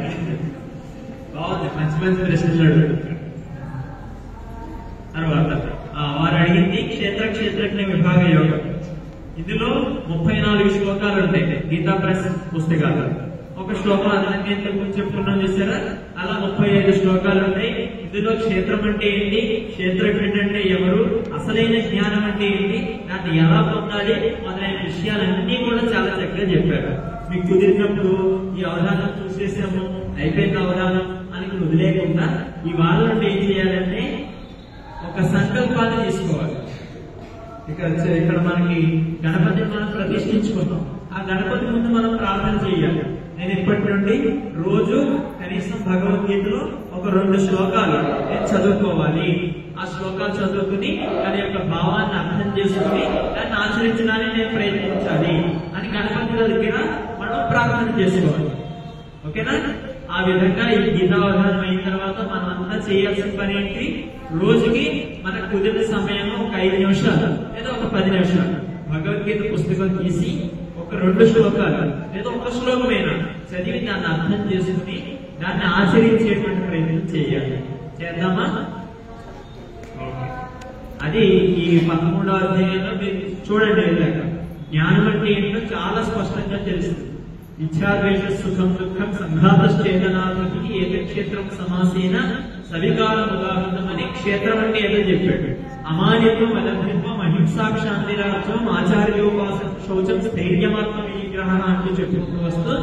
బాగుంది, మంచి మంచి ప్రశ్నలు అడుగుతారు. తర్వాత వారు అడిగింది క్షేత్రజ్ఞ విభాగ యోగం. ఇందులో 34 శ్లోకాలు ఉంటాయి గీతా ప్రెస్ పుస్తకాలు. ఒక శ్లోకం అదనంగా ఇంతకు చెప్పుకున్నాం చూసారా, అలా 35 శ్లోకాలు ఉంటాయి. ఇందులో క్షేత్రం అంటే ఏంటి, క్షేత్రజ్ఞుడు అంటే ఎవరు, అసలైన జ్ఞానం అంటే ఏంటి, దాన్ని ఎలా పొందాలి మొదలైన విషయాలన్నీ కూడా చాలా చక్కగా చెప్పారు. మీకు కుదిరినప్పుడు ఈ అవధానం చూసేసాము అయిపోయింది అవధానం అని వదిలేకుండా ఈ వాళ్ళ నుండి ఏం చేయాలంటే ఒక సంకల్పాన్ని తీసుకోవాలి. ఇక్కడ మనకి గణపతిని మనం ప్రతిష్ఠించుకున్నాం. ఆ గణపతి ముందు మనం ప్రార్థన చేయాలి. నేను ఇప్పటి నుండి రోజు కనీసం భగవద్గీతలో ఒక 2 శ్లోకాలు నేను చదువుకోవాలి. ఆ శ్లోకాలు చదువుకుని దాని యొక్క భావాన్ని అర్థం చేసుకుని దాన్ని ఆచరించడానికి నేను ప్రయత్నించాలి అని గణపతి దగ్గర మనం ప్రార్థన చేసుకోవాలి. ఓకేనా? ఆ విధంగా ఈ గీతావధానం అయిన తర్వాత మనం అంతా చేయాల్సిన పని ఏంటి, రోజుకి మనకు కుదిరిన సమయంలో ఒక 5 నిమిషాలు లేదా ఒక 10 నిమిషాలు భగవద్గీత పుస్తకం తీసి ఒక 2 శ్లోకాలు లేదా ఒక శ్లోకమైనా చదివి దాన్ని అర్థం చేసుకుని దాన్ని ఆచరించేటువంటి ప్రయత్నం చేయాలి. చేద్దామా? అది ఈ 13వ అధ్యాయంలో మీరు చూడండి. జ్ఞానం అంటే ఏంటో చాలా స్పష్టంగా తెలుస్తుంది. ఇచ్ఛాద్వేష సుఖం దుఃఖం సంఘాతశ్చేతనాథి ఏకక్షేత్రం సమాసేన సవికారం ఉదాహరణం అని క్షేత్రం అంటే ఏదో చెప్పాడు. అమానిత్వం అలభ్యత్వం అహింసాక్షాంతిరాజ్యం ఆచార్యోపాసన శౌచం స్థైర్యమాత్మ విగ్రహ అంటూ చెప్పుకుంటూ వస్తూ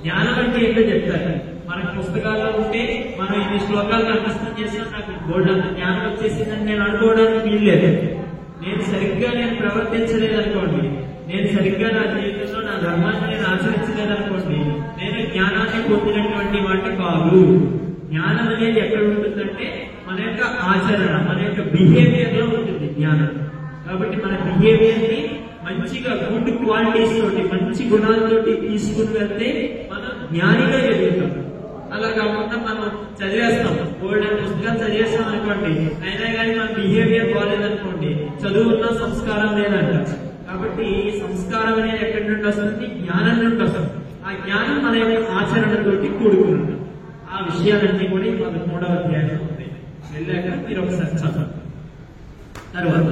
జ్ఞానం అంటే ఏంటో చెప్తారు. మనకు పుస్తకాల్లో ఉంటే మనం ఇన్ని శ్లోకాలు అర్థం చేసినా నాకు బోర్డు అంత జ్ఞానం వచ్చేసిందని నేను అనుకోవడానికి వీల్లేదు. నేను సరిగ్గా ప్రవర్తించలేదు అనుకోండి, నేను సరిగ్గా నా జీవితంలో నా ధర్మాన్ని నేను ఆచరించలేదనుకోండి, నేను జ్ఞానాన్ని పొందినటువంటి వాటి కాదు. జ్ఞానం అనేది ఎక్కడ ఉంటుందంటే మన యొక్క ఆచరణ, మన యొక్క బిహేవియర్ లో ఉంటుంది జ్ఞానం. కాబట్టి మన బిహేవియర్ ని మంచిగా గుడ్ క్వాలిటీస్ తోటి మంచి గుణాలతోటి తీసుకుని వెళ్తే మనం జ్ఞానిగా ఎదుగుతాం. అలా కాకుండా మనం చదివేస్తాం, గోల్డెన్ పుస్తకాలు చదివేస్తాం అనుకోండి, అయినా కానీ మన బిహేవియర్ బాగాలేదనుకోండి, చదువున్న సంస్కారం లేదంట. కాబట్టి సంస్కారం అనేది ఎక్కడి నుండి వస్తుంది, జ్ఞానం నుండి వస్తుంది. ఆ జ్ఞానం మన యొక్క ఆచరణతోటి కూడుకున్నాం. ఆ విషయాలన్నీ కూడా ఈ 13వ అధ్యాయంలో ఉంటాయి. వెళ్ళాక మీరు ఒకసారి చదవండి. తర్వాత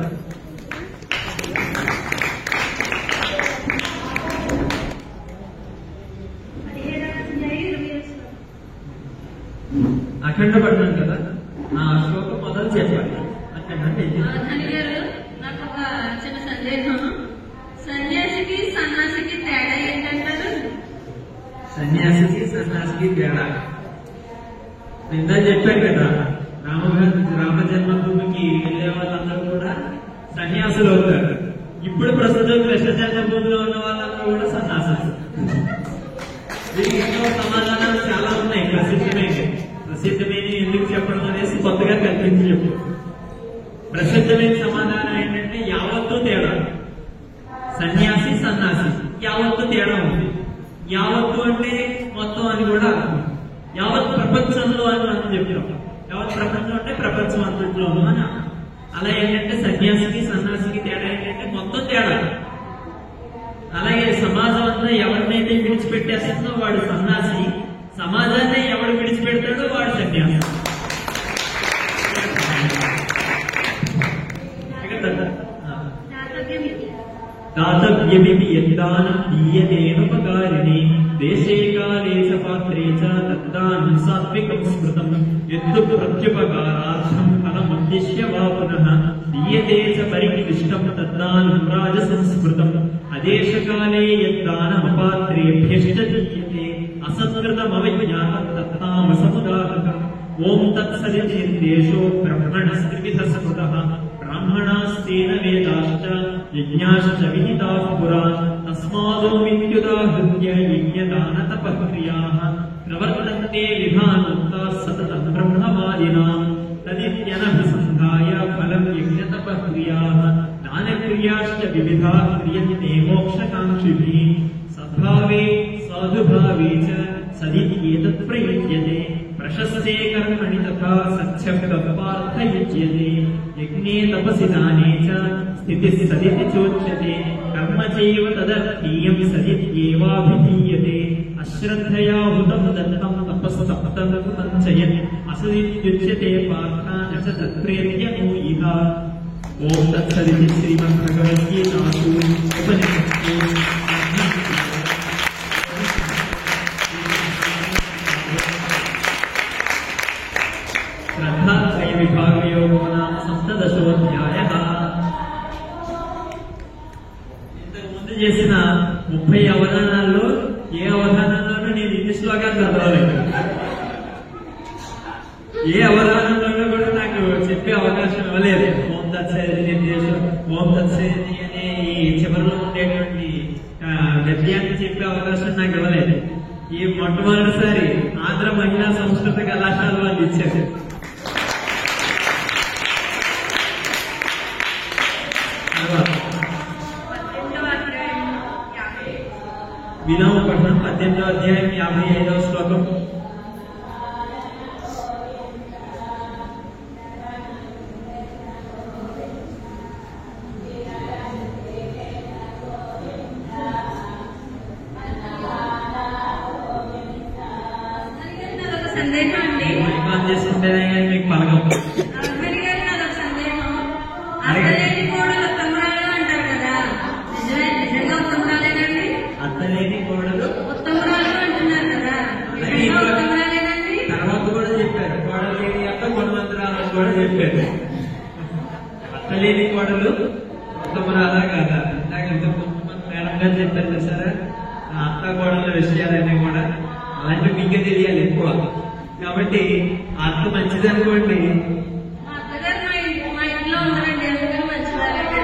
అఖండ పడ్డాను కదా, ఆ శ్లోకం మొదలు చెప్పాలి. అక్కడంటే నాకు ఒక చిన్న సందేహం, సన్యాసికి సన్యాసికి తేడా ఏంటంటారు? సన్యాసికి సన్యాసికి తేడా ఇందా చెప్పాను కదా, రామ జన్మభూమికి వెళ్ళే వాళ్ళందరూ కూడా సన్యాసులు అవుతారు. ఇప్పుడు ప్రస్తుతం కృష్ణ జన్మభూమిలో ఉన్న వాళ్ళందరూ కూడా సన్యాసులు. దీనికి ఎన్నో సమాధానాలు చాలా ఉన్నాయి. ప్రసిద్ధమైన ఎందుకు చెప్పడం అనేసి కొత్తగా కల్పించి చెప్పు. ప్రసిద్ధమైన సమాధానం ఏంటంటే యావత్తు తేడా. సన్యాసి సన్యాసి యావత్తు తేడా ఉంది. యావత్తు అంటే మొత్తం అని కూడా అర్థం. యావత్ ప్రపంచంలో అని మనం చెప్తాం. యావత్ ప్రపంచం అంటే ప్రపంచం అంతట్లోనూ అని. అలా ఏంటంటే సన్యాసికి సన్యాసికి తేడా ఏంటంటే మొత్తం తేడా. అలాగే సమాజం అంతా ఎవరినైతే విడిచిపెట్టేస్తుందో వాడు సన్యాసి, సమాజాన్ని ఎవడు విడిచిపెడతాడో వాడు సన్యాసి. దాతవ్యమితి యద్దానం దీయతేనుపకారిణి దేశే కాలే చ పాత్రే చ తద్దానం సాత్వికం స్మృతం యత్తు ప్రత్యుపకారార్థం ఫలముద్దిశ్య వా పునః దీయతే చ పరిక్లిష్టం తద్దానం రాజసంస్మృతం అదేశకాలే యద్దానమపాత్రేభ్యశ్చ దీయతే అసత్కృతమవిజ్ఞాతం తత్తామసముదాహృతం. ఓం తత్సదితి నిర్దేశో బ్రహ్మణస్త్రివిధ స్మృతః బ్రాహ్మణాస్తేన వేదాశ్చ యజ్ఞాశ్చ విహితాః పురా తస్మాదోమిత్యుదాహృత్య యజ్ఞదాన తపక్రియాః ప్రవర్తంతే విధానోక్తాః సతతం బ్రహ్మవాదినాం తదిత్యనభిసంధాయ ఫలం యజ్ఞతపక్రియాః దానక్రియాశ్చ వివిధాః క్రియంతే మోక్షకాంక్షిభిః సద్భావే సాధుభావే చ సదిత్యేతత్ ప్రయుజ్యతే ప్రశస్తే కర్మణి తథా సత్యః పార్థయుజ్యతే యజ్ఞే తపసి దానే చ స్థితిః సదితి చోచ్యతే కర్మ చైవ తదర్థీయం సదిత్యేవాభిధీయతే అశ్రద్ధయా హుతం దత్తం తపస్తప్తం కృతం చ యత్ అసదిత్యుచ్యతే పార్థ న చ తత్ప్రేత్యనో ఇహ. ఓం తత్సదితి శ్రీమద్భగవద్గీతాసు ఉపనిషత్సు శ్రద్ధాత్రయ విభాగయోగో నామ సప్తదశోధ్యాయః. ఇంతకుముందు చేసిన 30 అవధానాల్లో ఏ అవధానంలోనూ నేను ఇన్ని శ్లోకాలు చదవలేదు. ఏ అవధానంలోనూ కూడా నాకు చెప్పే అవకాశం ఇవ్వలేదు. ఓం తత్సదితి నిర్దేశం, ఓం తత్సదితి అనే ఈ చివరిలో ఉండేటువంటి గద్యాన్ని చెప్పే అవకాశం నాకు ఇవ్వలేదు. ఈ మొట్టమొదటిసారి ఆంధ్ర మహిళా సంస్కృత కళాశాల వాళ్ళు ఇచ్చారు. వినోమ పఠనం 18వ అధ్యాయం 55వ శ్లోకం. సందేహం అండి. చేసుకుంటేనే కానీ మీకు పలకం. సందేహం అత్తలేని కోడలు ఉత్తమురాలు అంటారు కదా, నిజంగా ఉత్తమురాలేనండి? అత్తలేని కోడలు ఉత్తమురాలు అంటున్నారు కదా, నిజంగా ఉత్తమురాలేనండి? తర్వాత కూడా చెప్పారు కోడలేని అత్త గుణవంతురాలని కూడా చెప్పారు. అత్తలేని కోడలు ఉత్తమురాలా కాదా? నాకు ఇంతకుముందు మేడం గారు చెప్పారు సార్, అత్త కోడల విషయాలన్నీ కూడా అలాంటివి మీకే తెలియాలి ఎక్కువ. కాబట్టి అత్త మంచిది అనుకోండి. మా అత్తగారు మా ఇంట్లో ఉన్నారండి, అందుకని మంచిదారండి.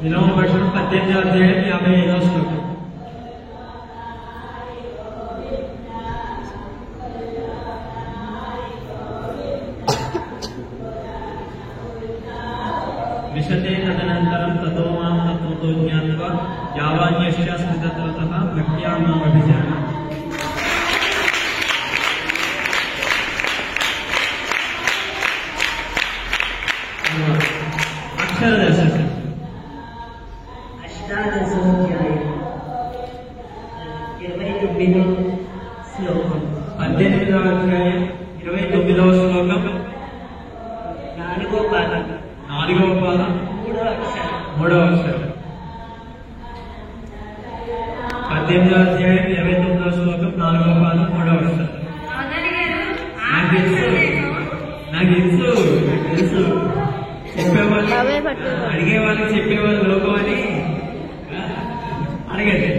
వినోమ పఠనం 18వ అధ్యాయం 55వ శ్లోకం. విశతే తదనంతరం తతో మాం తత్వతో జ్ఞాత్వా యావాన్యస్యాస్తి తత్వతః భక్త్యా మాం అభిజానాతి. అక్షరదర్శనం. అష్టాదశోధ్యాయం 29వ శ్లోకం. 18వ అధ్యాయం 29వ శ్లోకం. 4వ పాదం 4వ పాదం 3వ అక్షరం. 3వ అక్షరం. 18వ అధ్యాయం 29వ శ్లోకం 4వ పాదం 3వ అక్షరం. అవధాని గారు నాకు తెలుసు. చెప్పేవాళ్ళు అడిగే వాళ్ళకి చెప్పేవాళ్ళు లోకం అని అడగండి.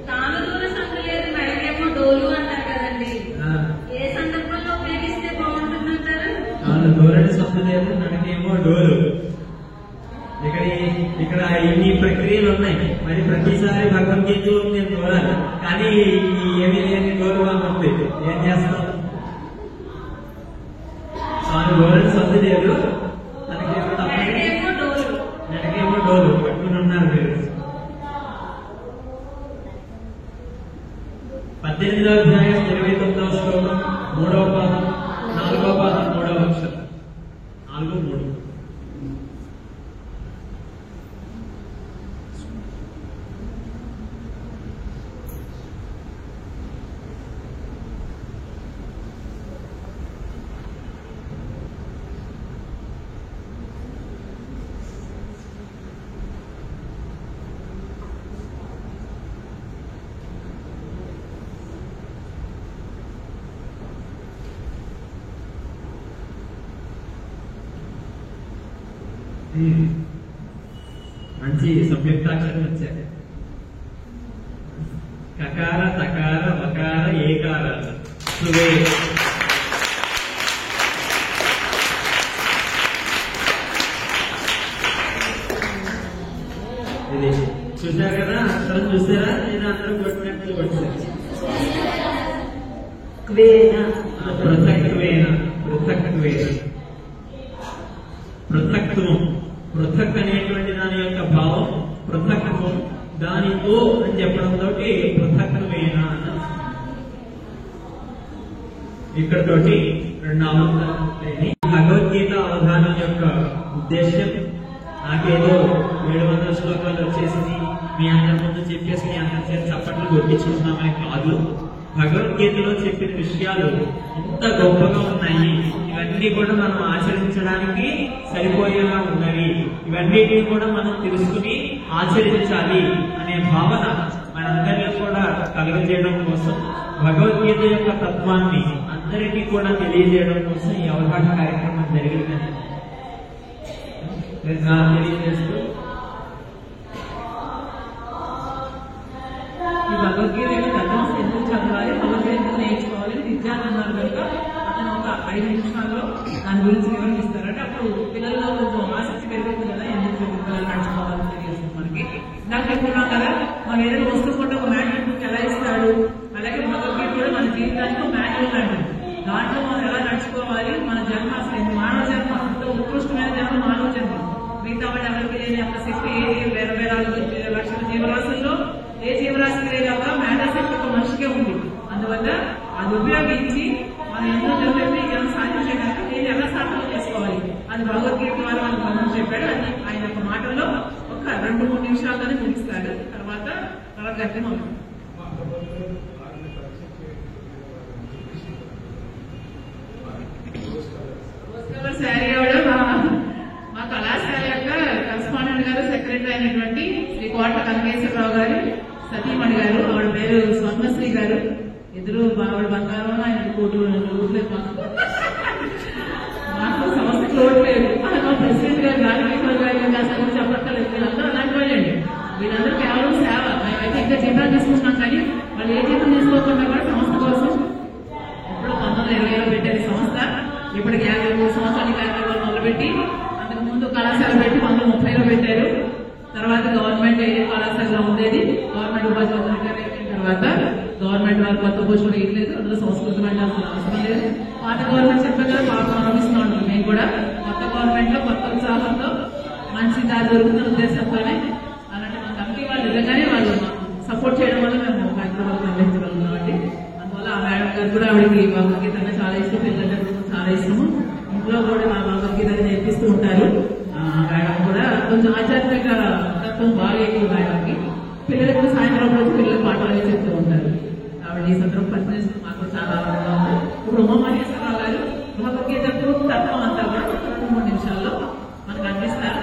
తాను దూర సంత లేదు మెడకేమో డోలు అంటారు కదండి. ఏ సందర్భంలో ఉపయోగిస్తే బాగుంటుందంటారు? తాను దూరని సొంత లేదు నడకేమో డోలు. ఇక్కడ ఇన్ని ప్రక్రియలు ఉన్నాయి. మరి ప్రతిసారి భగవద్గీతలో నేను దూరాలి, కానీ ఏమీ లేని డోలు ఉంది. ఏం చేస్తాం? తాను దూరని సొంత లేదు నడకేమో డోలు పట్టుకుని ఉన్నారు మీరు. 18వ అధ్యాయం 29వ శ్లోకం 3వ పాదం 4వ పాదం 3వ అక్షరం 4-3. మంచి సంయుక్తాక్షరం వచ్చారు. కకార తకార వకార ఏకార సువే. ఇది చూసారు కదా, అక్షరం చూసారా? నేను అందరూ కొట్టినట్లు కొట్టారు. పృథక్వేన పృథక్వేన పృథక్త్వం. పృథక్ అనేటువంటి దాని యొక్క భావం పృథక్త్వం. దానితో అని చెప్పడంతో పృథక్వేన ఇక్కడతోటి 2 భగవద్గీత అవధానం యొక్క ఉద్దేశం నాకేదో 700 శ్లోకాలు వచ్చేసి మీ అందరి ముందు చెప్పేసి మీ అందరి చేత చప్పట్లు కొట్టించుకున్నామని కాదు. భగవద్గీతలో చెప్పిన విషయాలు ఎంత గొప్పగా ఉన్నాయి. ఇవన్నీ కూడా మనం ఆచరించడానికి సరిపోయేలా ఉన్నవి. ఇవన్నిటిని కూడా మనం తెలుసుకుని ఆచరించాలి అనే భావన మనందరిలో కూడా కలుగజేయడం కోసం, భగవద్గీత యొక్క తత్వాన్ని అందరికీ కూడా తెలియజేయడం కోసం ఈ అవగాహన కార్యక్రమం జరిగిందని తెలియజేస్తూ, ఈ భగవద్గీత తత్వం ఎందుకు చదవాలి, భగవద్గీత నేర్చుకోవాలి విద్యార్థి అన్నారు కనుక అతను ఒక 5 నిమిషాల్లో దాని గురించి వివరణిస్తారు. అంటే అప్పుడు పిల్లల్లో కొంచెం ఆసక్తి పెరుగుతుంది కదా, ఎందుకు పిల్లలు నడుచుకోవాలని తెలియజేస్తుంది మనకి. నాకు చెప్పుకున్నాం కదా, మనం ఏదైనా వస్తువు కూడా ఒక మాన్యువల్ బుక్ ఎలా ఇస్తాడు, అలాగే భగవద్గీత కూడా మన జీవితానికి ఒక మాన్యువల్ లాంటిది. దాంట్లో మనం ఎలా నడుచుకోవాలి, మన జన్మ అసలు మానవ జన్మ అంత ఉత్కృష్టమైన జన్మ మానవ జన్మ. మిగతా వాళ్ళు ఎవరికి లేని అంత శక్తి వేల వేల లక్షల జీవరాశుల్లో ఏ జీవరాశికి లేదాకా మేధాశక్తి ఒక మనిషికే ఉంది. అందువల్ల అది ఉపయోగించి మనం ఎన్నో జరుగుతుంది జనం సాధించడానికి నేను ఎలా సాధన చేసుకోవాలి అది భగవద్గీత ద్వారా మనకు భగవంతుడు చెప్పాడు. అది ఆయన యొక్క మాటల్లో ఒక 2-3 నిమిషాల్లోనే ముగిస్తాడు. తర్వాత గట్టి మనం శారీ ఆవిడ మా కళాశాల యొక్క కరస్పాండెంట్ గారు, సెక్రటరీ అయినటువంటి శ్రీ కోట కనకేశ్వరరావు గారు సతీమణి గారు. ఆవిడ పేరు స్వర్ణశ్రీ గారు. ఇద్దరు ఆవిడ బంగారం, ఆయన కోట్లు మాకు సంస్థకి లోటు లేదు. ప్రెసిడెంట్ గారు రాజకీయ గారు అసలు చెప్పక్కర్లేదు. వీళ్ళందరూ అలాంటి వాళ్ళండి. వీళ్ళందరూ కేవలం సేవ. మేమైతే ఇంకా జీతాలు తీసుకుంటున్నాం, కానీ వాళ్ళు ఏ జీతం తీసుకోకుండా కూడా సంస్థ కోసం ఇప్పుడు 1920లో పెట్టారు సంస్థ. ఇప్పటికి 53 సంవత్సరాలు కార్యక్రమాలు మొదలుపెట్టి, అంతకు ముందు కళాశాల పెట్టి 1930లో పెట్టారు. తర్వాత గవర్నమెంట్ ఏ కళాశాలలో ఉండేది, గవర్నమెంట్ ఉపాధ్యాయులు అయిన తర్వాత గవర్నమెంట్ వారు కొత్త పోస్టులు వేయలేదు. అందులో సంస్కృతం వెళ్ళాల్సిన అవసరం లేదు. పాత గవర్నమెంట్ చెప్పారు కదా, పాపం అనుభవిస్తూ ఉంటాం. మేము కూడా కొత్త గవర్నమెంట్ లో కొత్త ఉత్సాహంతో మంచి దారి దొరుకుతున్న ఉద్దేశంతోనే అలాంటి మా కమిటీ వాళ్ళు నిజంగానే వాళ్ళు సపోర్ట్ చేయడం వల్ల మేము కార్యక్రమాలు నిర్వహించగలుగుతున్నాం అండి. అందువల్ల ఆ మేడం గారు కూడా ఆవిడకి భగవద్గీత అంటే చాలా ఇష్టం, పిల్లలంటే చాలా ఇష్టము. ఇంట్లో కూడా మా భగవద్గీత నేర్పిస్తూ ఉంటారు. మేడం కూడా కొంచెం ఆధ్యాత్మిక తత్వం బాగా ఎక్కువ మేడంకి. పిల్లలకు సాయంత్రం రోజు పిల్లలు పాఠాలు చెప్తూ ఉంటారు. ఆవిడ ఈ సందర్భం పనిచేస్తూ మాకు చాలా ఆనందంగా ఉంది. ఇప్పుడు ఉమామహేశ్వరరావు గారు భగవద్గీత తత్వం అంతా కూడా 2-3 నిమిషాల్లో మనకు అందిస్తారు.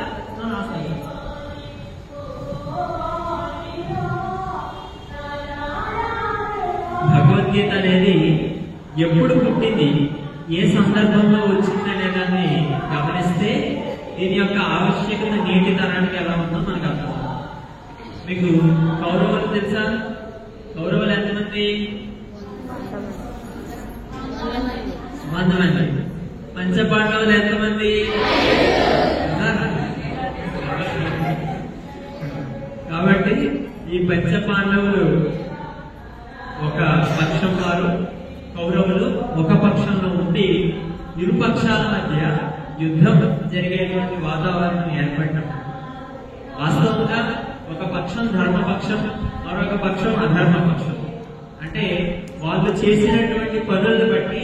భగవద్గీత అనేది ఎప్పుడు పుట్టింది, ఏ సందర్భంలో వచ్చింది అనే దాన్ని గమనిస్తే దీని యొక్క ఆవశ్యకత నేటి తరానికి ఎలా ఉందో మనకు అర్థం. మీకు కౌరవులు తెలుసా? కౌరవులు ఎంతమంది? 100 మంది. పంచపాండవులు ఎంతమంది? కాబట్టి ఈ పంచపాండవులు ఒక పక్షం వారు, కౌరవులు ఒక పక్షంలో ఉండి ఇరు పక్షాల మధ్య యుద్ధం జరిగేటువంటి వాతావరణం ఏర్పడటం. వాస్తవంగా ఒక పక్షం ధర్మపక్షం, మరొక పక్షం అధర్మపక్షం. అంటే వాళ్ళు చేసినటువంటి పనులను బట్టి,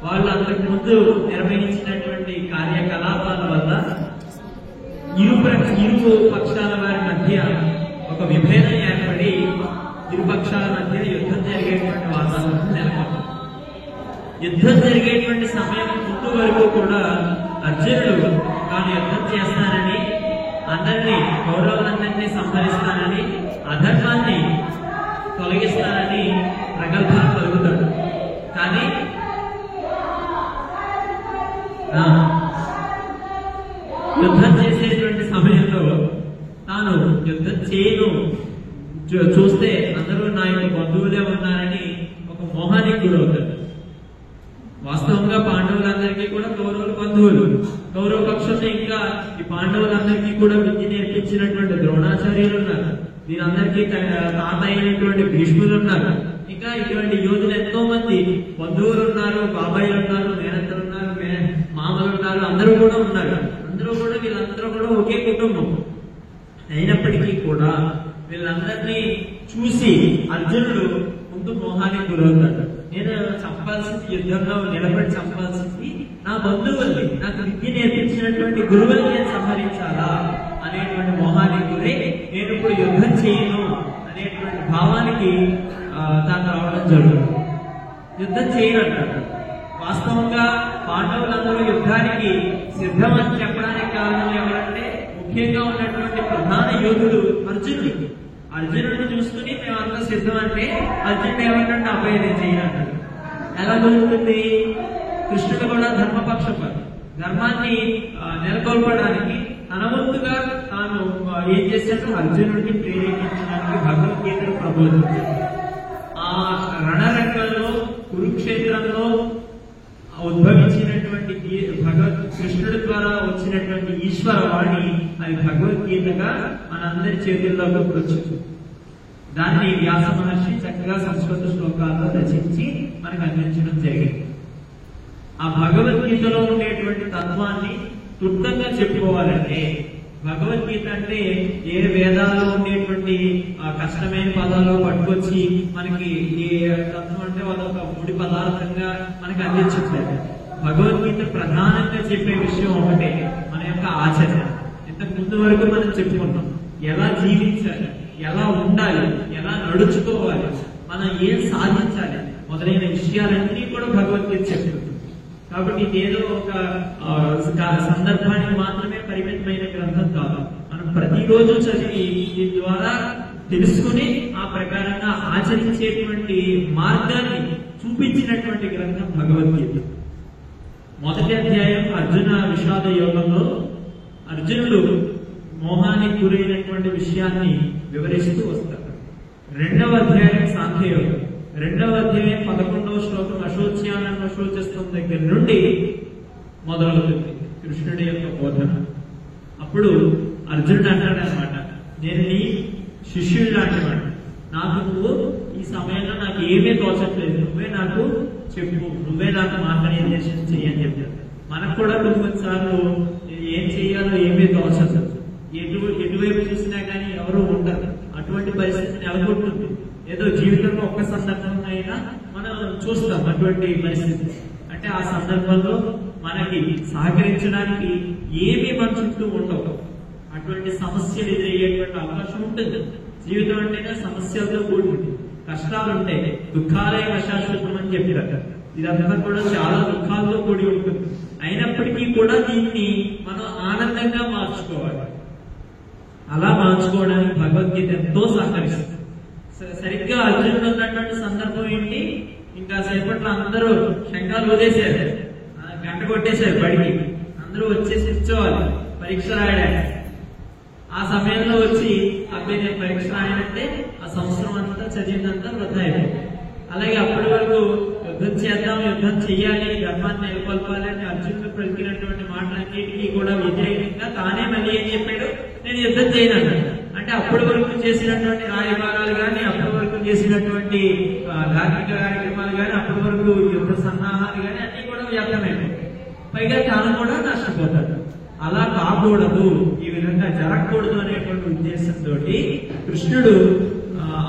వాళ్ళు అంతకు ముందు నిర్వహించినటువంటి కార్యకలాపాల వల్ల ఇరు పక్షాల వారి మధ్య ఒక విభేదం ఏర్పడి ఇరు పక్షాల మధ్య యుద్ధం జరిగేటువంటి వాతావరణం నెలకొంది. యుద్ధం జరిగేటువంటి సమయం ముందు వరకు కూడా అర్జునుడు తాను యుద్ధం చేస్తానని, అందరినీ కౌరవులందరినీ సంహరిస్తానని, అధర్మాన్ని తొలగిస్తానని ప్రగల్భాలు పలుకుతాడు. కానీ యుద్ధం చేసేటువంటి సమయంలో తాను యుద్ధం చేయను, చూస్తే అందరూ నా యొక్క బంధువులే ఉన్నారని ఒక మోహానికి గురవుతాడు. వాస్తవంగా పాండవులందరికీ కూడా కౌరవులు బంధువులు. కౌరవ పక్షంలో ఇంకా ఈ పాండవులందరికీ కూడా విద్య నేర్పించినటువంటి ద్రోణాచార్యులు ఉన్నారు. వీరందరికీ తాత అయినటువంటి భీష్ములు ఉన్నారు. ఇంకా ఇటువంటి యోధులు ఎంతో మంది బంధువులు ఉన్నారు, బాబాయిలు ఉన్నారు, మేనత్తలు ఉన్నారు, మామలు ఉన్నారు, అందరూ కూడా ఉన్నారు. వీళ్ళందరూ కూడా ఒకే కుటుంబం. అయినప్పటికీ కూడా వీళ్ళందరినీ చూసి అర్జునుడు ముందు మోహానికి గురవుతాడు. నేను చంపాల్సింది, యుద్ధంలో నిలబడి చంపాల్సింది నా బంధువుల్ని, నాకు విద్య నేర్పించినటువంటి గురువుల్ని నేను సంహరించాలా అనేటువంటి మోహానికి గురై నేను ఇప్పుడు యుద్ధం చేయను అనేటువంటి భావానికి తాను రావడం జరుగుతుంది. యుద్ధం చేయనంటాడు. వాస్తవంగా పాండవులందరూ యుద్ధానికి సిద్ధమని చెప్పడానికి కారణం ఎవరంటే ముఖ్యంగా ఉన్నటువంటి ప్రధాన యోధుడు అర్జునుడు. అర్జునుడిని చూసుకుని మేమంతా సిద్ధం అంటే అర్జునుడు ఏమంటే అబ్బాయి నేను చేయనంటాడు. ఎలా జరుగుతుంది? కృష్ణుడు కూడా ధర్మపక్షపాతి. ధర్మాన్ని నెలకొల్పడానికి తన వంతుగా తాను ఏం చేశాడు? అర్జునుడిని ప్రేరేపించడానికి భగవద్గీతను ప్రబోధించాడు. ఆ రణరంగంలో కురుక్షేత్రంలో ఉద్భవించినటువంటి కృష్ణుడి ద్వారా వచ్చినటువంటి ఈశ్వర వాణి అది భగవద్గీతగా మనందరి చేతుల్లోకి వచ్చింది. దాన్ని వ్యాస మహర్షి చక్కగా సంస్కృత శ్లోకాల్లో రచించి మనకు అందించడం జరిగింది. ఆ భగవద్గీతలో ఉండేటువంటి తత్వాన్ని క్లుప్తంగా చెప్పుకోవాలంటే, భగవద్గీత అంటే ఏ వేదాల్లో ఉండేటువంటి కష్టమైన పదాలు పట్టుకొచ్చి మనకి ఏ తత్వం అంటే వాళ్ళొక ముడి పదార్థంగా మనకి అందించట్లేదు. భగవద్గీత ప్రధానంగా చెప్పే విషయం ఒకటే, మన యొక్క ఆచరణ. ఇంతకు ముందు వరకు మనం చెప్పుకున్నాం ఎలా జీవించాలి, ఎలా ఉండాలి, ఎలా నడుచుకోవాలి, మనం ఏం సాధించాలి మొదలైన విషయాలన్నీ కూడా భగవద్గీత చెప్తుంది. కాబట్టి ఇదేదో ఒక సందర్భానికి మాత్రమే పరిమితమైన గ్రంథం కాదు. మనం ప్రతిరోజు చదివి దీని ద్వారా తెలుసుకుని ఆ ప్రకారంగా ఆచరించేటువంటి మార్గాన్ని చూపించినటువంటి గ్రంథం భగవద్గీత. మొదటి అధ్యాయం అర్జున విషాద యోగంలో అర్జునుడు మోహానికి గురైనటువంటి విషయాన్ని వివరిస్తూ వస్తాడు. రెండవ అధ్యాయం సాంఖ్యయోగం. రెండవ అధ్యాయం 11వ శ్లోకం అశోచ్యాలను అశోచిస్తున్న దగ్గర నుండి మొదలవుతుంది కృష్ణుడి యొక్క బోధన. అప్పుడు అర్జునుడు అంటాడు అనమాట, నేను నీ శిష్యుడు లాంటి వాడు, నాకు నువ్వు ఈ సమయంలో నాకు ఏమీ తోచట్లేదు, నువ్వే నాకు చెప్పు, నువ్వే నాకు మార్గనిర్దేశం చెయ్యని చెప్పాడు. మనకు కూడా కొన్నిసార్లు ఏం చెయ్యాలో ఏమీ తోచదు, ఎటువైపు చూసినా కానీ ఎవరు ఉండరు. అటువంటి పరిస్థితి నెలకొంటుంది. ఏదో జీవితంలో ఒక్క సందర్భం అయినా మనం చూస్తాం అటువంటి పరిస్థితి. అంటే ఆ సందర్భంలో మనకి సహకరించడానికి ఏమీ మన చుట్టూ ఉండవు. అటువంటి సమస్యలు ఎదురయ్యేటువంటి అవకాశం ఉంటుంది. జీవితం అంటేనే సమస్యలతో కూడింది. కష్టాలు ఉంటాయి, దుఃఖాలే అశాశ్వతం అని చెప్పారు. ఇదంతా కూడా చాలా దుఃఖాలతో కూడి ఉంటుంది. అయినప్పటికీ కూడా దీన్ని మనం ఆనందంగా మార్చుకోవాలి. అలా మార్చుకోవడానికి భగవద్గీత ఎంతో సహకరిస్తుంది. సరిగ్గా అర్జునుడు ఉన్నటువంటి సందర్భం ఏంటి, ఇంకా సేపట్లో అందరూ శంఖాలు వదిలేశారు, గంట కొట్టేశారు, బడికి అందరూ వచ్చేసి కూర్చోవాలి. పరీక్ష రాయడానికి. ఆ సమయంలో వచ్చి అబ్బాయి నేను పరీక్ష రాయనంటే ఆ సంవత్సరం అంతా చదివినంతా వృధా అయిపోయింది. అలాగే అప్పటి వరకు యుద్ధం చేద్దాం, యుద్ధం చెయ్యాలి, ధర్మాన్ని నెలకొల్పాలి అని అర్జునుడు పలికినటువంటి మాటలన్నిటికీ కూడా వ్యతిరేకంగా తానే మళ్ళీ ఏం చెప్పాడు, నేను యుద్ధం చేయను. అంటే అప్పటి వరకు చేసినటువంటి రాయబారాలు కానీ, అప్పటి వరకు చేసినటువంటి ధార్మిక కార్యక్రమాలు కానీ, అప్పటి వరకు యుద్ధ సన్నాహాలు కానీ అన్ని కూడా వ్యర్థమైపోయి, పైగా తాను కూడా నష్టపోతాడు. అలా కాకూడదు, ఈ విధంగా జరగకూడదు అనేటువంటి ఉద్దేశంతో కృష్ణుడు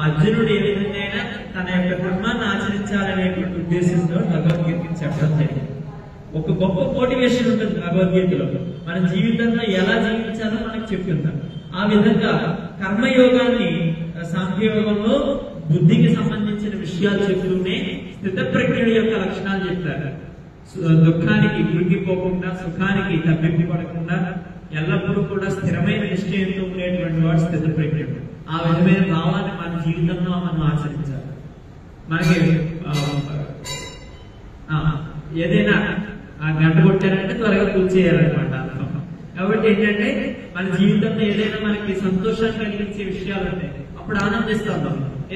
అర్జునుడు ఏ విధంగా తన యొక్క ధర్మాన్ని ఆచరించాలనేటువంటి ఉద్దేశంతో భగవద్గీతకి చెప్పడం జరిగింది. ఒక గొప్ప మోటివేషన్ ఉంటుంది భగవద్గీతలో, మన జీవితంలో ఎలా జీవించాలో మనకు చెప్తుంటారు. ఆ విధంగా కర్మయోగాన్ని సాంఖ్యయోగంలో బుద్ధికి సంబంధించిన విషయాలు చెప్తూనే స్థిత ప్రజ్ఞుడి యొక్క లక్షణాలు చెప్తారు. దుఃఖానికి కృంగిపోకుండా, సుఖానికి తప్పింపు పడకుండా, ఎల్లప్పుడూ కూడా స్థిరమైన నిశ్చయంతో ఉండేటువంటి వాడు స్థిత ప్రజ్ఞుడు. ఆ విధమైన భావాన్ని మన జీవితంలో మనం ఆచరించాలి. మనకి ఏదైనా గంట కొట్టారంటే త్వరగా పూర్తి చేయాలన్నమాట. కాబట్టి ఏంటంటే మన జీవితంలో ఏదైనా మనకి సంతోషాన్ని కలిగించే విషయాలు ఉంటాయి, అప్పుడు ఆనందిస్తాం.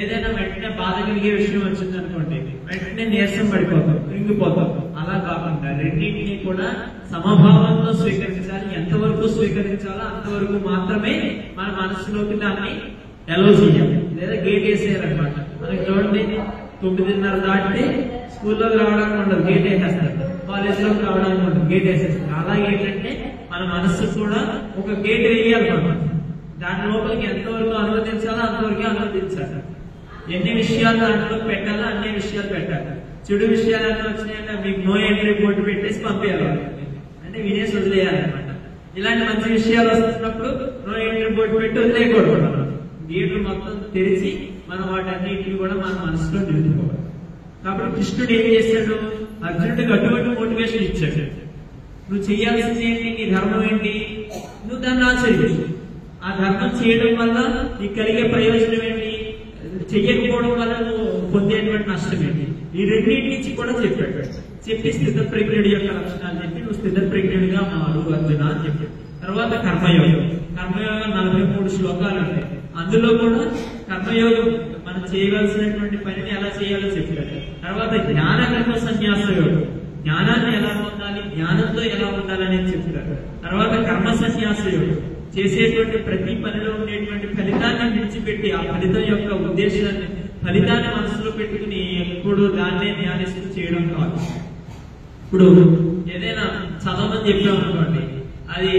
ఏదైనా వెంటనే బాధ కలిగే విషయం వచ్చింది అనుకోండి, వెంటనే నీరసం పడిపోతాం, కృంగిపోతాం. అలా కాకుండా రెండింటినీ కూడా సమభావంలో స్వీకరించాలి. ఎంతవరకు స్వీకరించాలో అంతవరకు మాత్రమే మన మనసులోకి దాన్ని ఎలో చేయాలి. లేదా గేట్ వేసేయాలన్నమాట. మనకి చూడండి, 9:30 దాటితే స్కూల్లోకి రావడానికి ఉండదు, గేట్ వేసేస్తారు. కాలేజీలోకి రావడానికి ఉండదు, గేట్ వేసేస్తారు. అలాగే ఏంటంటే మన మనస్సు కూడా ఒక గేట్ వేయాలన్నమాట. దాని లోపలికి ఎంతవరకు అనుమతించాలో అంతవరకు అనుమతించాలి. ఎన్ని విషయాలు దాంట్లో పెట్టాలో అన్ని విషయాలు పెట్టాలి. చెడు విషయాలు అన్నీ వచ్చినాయంటే మీకు నో ఎంట్రీ బోర్డు పెట్టేసి పంపేయాలి, అంటే వినేసి వదిలేయాలన్నమాట. ఇలాంటి మంచి విషయాలు వస్తున్నప్పుడు నో ఎంట్రీ బోర్డు పెట్టి వదిలేయకూడదు. గేట్లు మొత్తం తెరిచి మనం వాటన్నిటిని కూడా మన మనసులో నిలుపుకోవాలి. కాబట్టి కృష్ణుడు ఏం చేశాడు, అర్జునుడికి అటువంటి మోటివేషన్ ఇచ్చాడు. నువ్వు చేయాల్సింది ఏంటి, నీ ధర్మం ఏంటి, నువ్వు దాన్ని ఆచరించు. ఆ ధర్మం చేయడం వల్ల నీకు కలిగే ప్రయోజనం ఏంటి, చెయ్యకపోవడం వల్ల నువ్వు పొందేటువంటి నష్టం ఏంటి, ఈ రెండింటి నుంచి కూడా చెప్పాడు. చెప్పి స్థిత ప్రజ్ఞుడి యొక్క లక్షణాలు చెప్పి నువ్వు స్థిత ప్రజ్ఞుడిగా మారు అర్జున అని చెప్పాడు. తర్వాత కర్మయోగం. కర్మయోగం 43 శ్లోకాలు ఉంటాయి. అందులో కూడా కర్మయోగం మనం చేయవలసినటువంటి పనిని ఎలా చేయాలో చెప్పాడు. తర్వాత జ్ఞాన కర్మ సన్యాస యోగం, జ్ఞానాన్ని ఎలా పొందాలి, జ్ఞానంతో ఎలా ఉండాలని చెప్పారు. తర్వాత కర్మ సన్యాస యోగం, చేసేటువంటి ప్రతి పనిలో ఉండేటువంటి ఫలితాన్ని విడిచిపెట్టి ఆ ఫలితం యొక్క ఉద్దేశాన్ని, ఫలితాన్ని మనసులో పెట్టుకుని ఎప్పుడు దాన్నే ధ్యానిస్తూ చేయడం కాదు. ఇప్పుడు ఏదైనా చదవమని చెప్పామనుకోండి, అది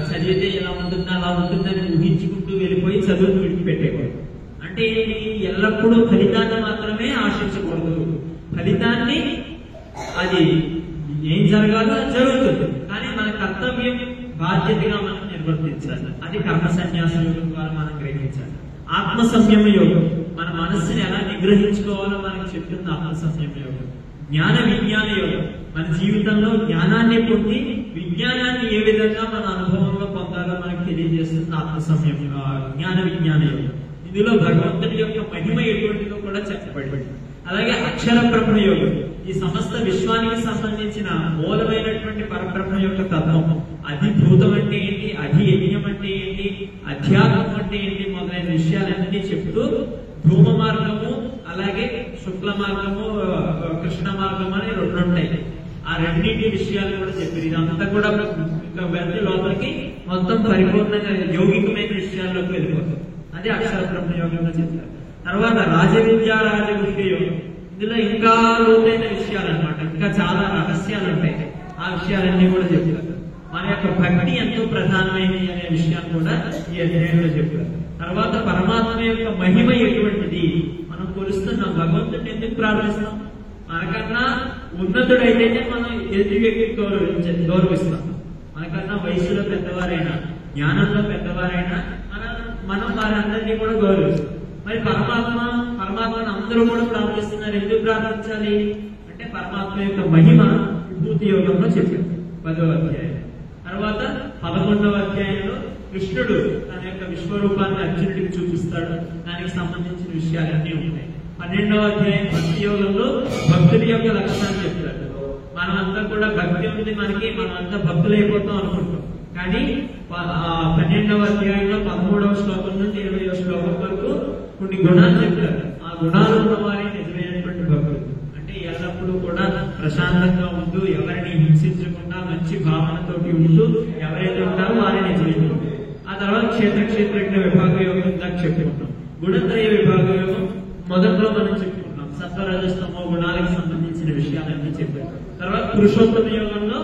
చదివితే ఎలా ఉంటుందో అలా ఉంటుందని ఊహించుకుంటూ వెళ్ళిపోయి చదువును విడిచిపెట్టేవాడు. అంటే ఏంటి, ఎల్లప్పుడూ ఫలితాన్ని మాత్రమే ఆశించకూడదు. ఫలితాన్ని అది ఏం జరగాలో అది జరుగుతుంది, కానీ మన కర్తవ్యం బాధ్యతగా మనం నిర్వర్తించాలి. అది కర్మ సన్యాస యోగం ద్వారా మనం గ్రహించాలి. ఆత్మ సంయమ యోగం, మన మనస్సుని ఎలా నిగ్రహించుకోవాలో మనకు చెప్తుంది ఆత్మ సంయమ యోగం. జ్ఞాన విజ్ఞాన యోగం, మన జీవితంలో జ్ఞానాన్ని పొంది విజ్ఞానాన్ని ఏ విధంగా మన అనుభవంలో పొందాలో మనకు తెలియజేస్తుంది ఆత్మ సంయమ జ్ఞాన విజ్ఞాన యోగం. ఇందులో భగవంతుడి యొక్క మహిమ ఎటువంటిదో కూడా చెప్పబడింది. అలాగే అక్షర బ్రహ్మ యోగం, ఈ సమస్త విశ్వానికి సంబంధించిన మూలమైనటువంటి పరబ్రహ్మ యొక్క తత్వం, అధిభూతం అంటే ఏంటి, అధియజ్ఞం అంటే ఏంటి, అధ్యాత్మం అంటే ఏంటి మొదలైన విషయాలన్నీ చెప్తూ ధూమ మార్గము అలాగే శుక్ల మార్గము కృష్ణ మార్గము అని 2 ఉంటాయి. ఆ రెండింటి విషయాలు కూడా చెప్పారు. ఇదంతా కూడా ఇంకా వెళ్తే లోపలికి మొత్తం పరిపూర్ణంగా యౌగికమైన విషయాల్లోకి వెళ్ళిపోతుంది. అది అక్షర బ్రహ్మ యోగంగా చెప్తారు. తర్వాత రాజవిద్య రాజగుహ్య యోగం, ఇందులో ఇంకా లోతైన విషయాలు అన్నమాట, ఇంకా చాలా రహస్యాలు ఉంటాయి. ఆ విషయాలన్నీ కూడా చెప్తారు. మన యొక్క భక్తి ఎంతో ప్రధానమైనది అనే విషయాన్ని కూడా ఈ అధ్యాయంలో చెప్పారు. తర్వాత పరమాత్మ యొక్క మహిమ ఎటువంటిది, మనం కొలుస్తున్నాం, భగవంతుడిని ఎందుకు ప్రార్థిస్తాం, మనకన్నా ఉన్నతుడైతేనే మనం ఎదుటి వ్యక్తికి గౌరవిస్తాం. మనకన్నా వయసులో పెద్దవారైనా, జ్ఞానంలో పెద్దవారైనా మనం వారందరినీ కూడా గౌరవిస్తాం. మరి పరమాత్మను అందరూ కూడా ప్రార్థిస్తున్నారు. ఎందుకు ప్రార్థించాలి అంటే పరమాత్మ యొక్క మహిమ విభూతి యోగంలో చెప్పారు 10వ అధ్యాయం. తర్వాత 11వ అధ్యాయంలో కృష్ణుడు తన యొక్క విశ్వరూపాన్ని అర్జునుడికి చూపిస్తాడు. దానికి సంబంధించిన విషయాలన్నీ ఉంటాయి. 12వ అధ్యాయం భక్తి యోగంలో భక్తుడి యొక్క లక్షణాన్ని చెప్తాడు. మనమంతా కూడా భక్తి ఉంది మనకి, మనమంతా భక్తులు అయిపోతాం అనుకుంటాం. కానీ 12వ అధ్యాయంలో 13వ శ్లోకం నుండి 20వ శ్లోకం వరకు కొన్ని గుణాలు చెప్తారు. ఆ గుణాలు ఉన్న వారే నిజమైనటువంటి భక్తులు. అంటే ఎల్లప్పుడూ కూడా ప్రశాంతంగా ఉంటూ, ఎవరిని హింసించకుండా మంచి భావనతోటి ఉంటూ ఎవరైతే ఉంటారో వారే నిజమైన. ఆ తర్వాత క్షేత్రజ్ఞ విభాగ యోగం ఇందాక చెప్పుకుంటాం. గుణత్రయ విభాగ యోగం మొదట్లో మనం చెప్పుకున్నాం. సత్వరజస్తమో గుణాలకు సంబంధించిన విషయాలన్నీ చెప్పారు. తర్వాత పురుషోత్తమ యోగంలో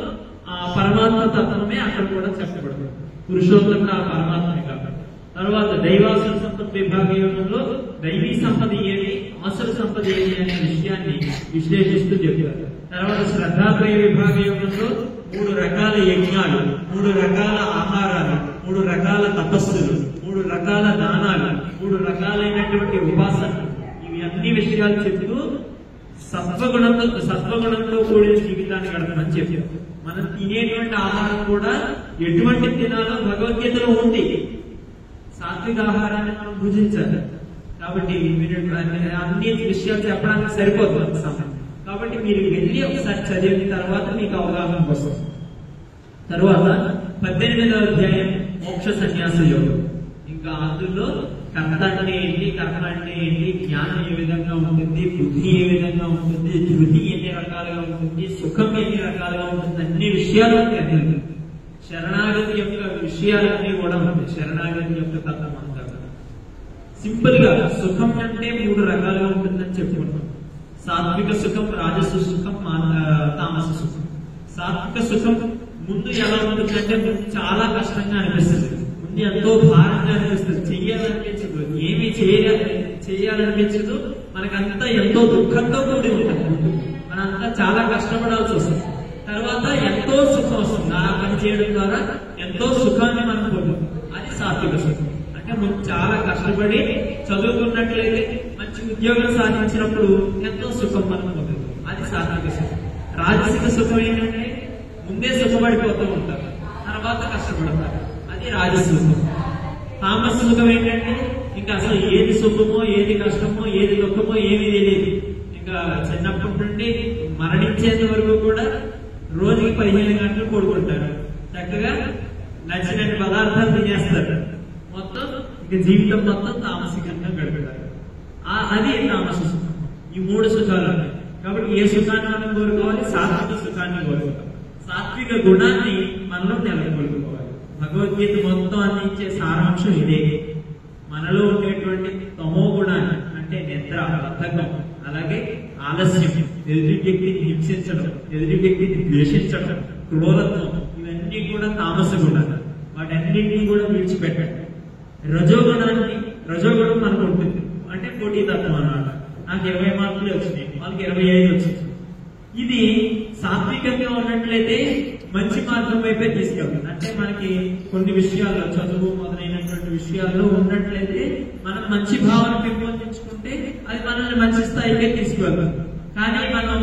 పరమాత్మ తత్వమే అక్కడ కూడా చెప్పబడుతుంది. పురుషోత్తముడు ఆ పరమాత్మే కాబట్టి. తర్వాత దైవాసుర సంపద విభాగ యోగంలో దైవీ సంపద ఏది, ఆసుర సంపద ఏది అనే విషయాన్ని విశ్లేషిస్తూ చెప్తారు. తర్వాత శ్రద్ధాత్రయ విభాగ యోగంలో 3 రకాల యజ్ఞాలు, 3 రకాల ఆహారాలు, 3 రకాల తపస్సులు, 3 రకాల దానాలు, 3 రకాలైనటువంటి ఉపాసనలు, ఇవి అన్ని విషయాలు చెప్తూ సత్వగుణంతో కూడిన జీవితాన్ని గడపమని చెప్పారు. మనం తినేటువంటి ఆహారం కూడా ఎటువంటి తినాలో భగవద్గీతలో ఉంది. సాత్విక ఆహారాన్ని మనం భుజించాలి. కాబట్టి మీరు అన్ని విషయాలు చెప్పడానికి సరిపోతుంది సమయం. కాబట్టి మీరు వెళ్ళి ఒకసారి చదివిన తర్వాత మీకు అవగాహన వస్తుంది. తర్వాత 18వ అధ్యాయం మోక్ష సన్యాస యోగం. ఇంకా అందులో కర్త అంటే ఏంటి, కర్మ అంటే ఏంటి, జ్ఞానం ఏ విధంగా ఉంటుంది, బుద్ధి ఏ విధంగా ఉంటుంది, ధృతి ఎన్ని రకాలుగా ఉంటుంది, సుఖం ఎన్ని రకాలుగా ఉంటుంది, అన్ని విషయాలు ఉంటాయి. శరణాగతి యొక్క విషయాలన్నీ కూడా ఉంటాయి. శరణాగతి యొక్క తత్వం అంటారు. సింపుల్ గా సుఖం అంటే 3 రకాలుగా ఉంటుందని చెప్పుకుంటాం. సాత్విక సుఖం, రాజస సుఖం, తామస సుఖం. సాత్విక సుఖం ముందు ఎలా ఉంటుందంటే చాలా కష్టంగా అనిపిస్తుంది. ముందు ఎంతో భారంగా అనిపిస్తుంది, చెయ్యాలనిపించదు, ఏమి చేయాలనిపించదు. మనకంతా ఎంతో దుఃఖంతో కూడి ఉంటుంది. మనంతా చాలా కష్టపడాల్సి వస్తుంది. తర్వాత ఎంతో సుఖం వస్తుంది. ఆ పని చేయడం ద్వారా ఎంతో సుఖాన్ని మనం పొందుతాం. అది సాత్విక సుఖం. అంటే ముందు చాలా కష్టపడి చదువుకున్నట్లయితే మంచి ఉద్యోగం సాధించినప్పుడు ఎంతో సుఖం మనం పొందుతాం. అది సాత్విక సుఖం. రాజసిక సుఖం ఏంటంటే ముందే సుఖపడిపోతూ ఉంటారు, తర్వాత కష్టపడతారు. అది రాజసిక సుఖం. తామస సుఖం ఏంటంటే ఇంకా అసలు ఏది సుఖమో, ఏది కష్టమో, ఏది దుఃఖమో ఏమీ తెలియదు. ఇంకా చిన్నప్పటి నుండి మరణించేంత వరకు కూడా రోజుకి 15 గంటలు పడుకుంటారు. చక్కగా నచ్చిన పదార్థాలు తినేస్తారు. మొత్తం ఇక జీవితం మొత్తం తామసికంగా గడుపుతారు. అది తామస సుఖం. ఈ 3 సుఖాలు ఉన్నాయి. కాబట్టి ఏ సుఖాన్ని మనం కోరుకోవాలి? సాత్విక సుఖాన్ని కోరుకోవాలి. సాత్విక గుణాన్ని మనలో నెలకొల్పుకోవాలి. భగవద్గీత మొత్తం అందించే సారాంశం ఇదే. మనలో ఉండేటువంటి తమో గుణాన్ని, అంటే నిద్ర, బద్ధకం, అలాగే ఆలస్యం, ఎదుటి వ్యక్తిని హింసించడం, ఎదుటి వ్యక్తిని ద్వేషించడం, క్రూరత్వం, ఇవన్నీ కూడా తామస గుణాలు. వాటన్నింటినీ కూడా విడిచిపెట్టండి. రజోగుణం మనకు ఉంటుంది. అంటే పోటీతత్వం అన్నమాట. నాకు 20 మార్కులు వచ్చినాయి, వాళ్ళకి 25 వచ్చింది. ఇది సాత్వికంగా ఉన్నట్లయితే మంచి మార్గం వైపే తీసుకెళ్తుంది. అంటే మనకి కొన్ని విషయాల్లో, చదువు మొదలైనటువంటి విషయాల్లో ఉన్నట్లయితే మనం మంచి భావన పెంపొందించుకుంటే అది మనల్ని మంచి స్థాయికే తీసుకువెళ్తుంది. కానీ మనం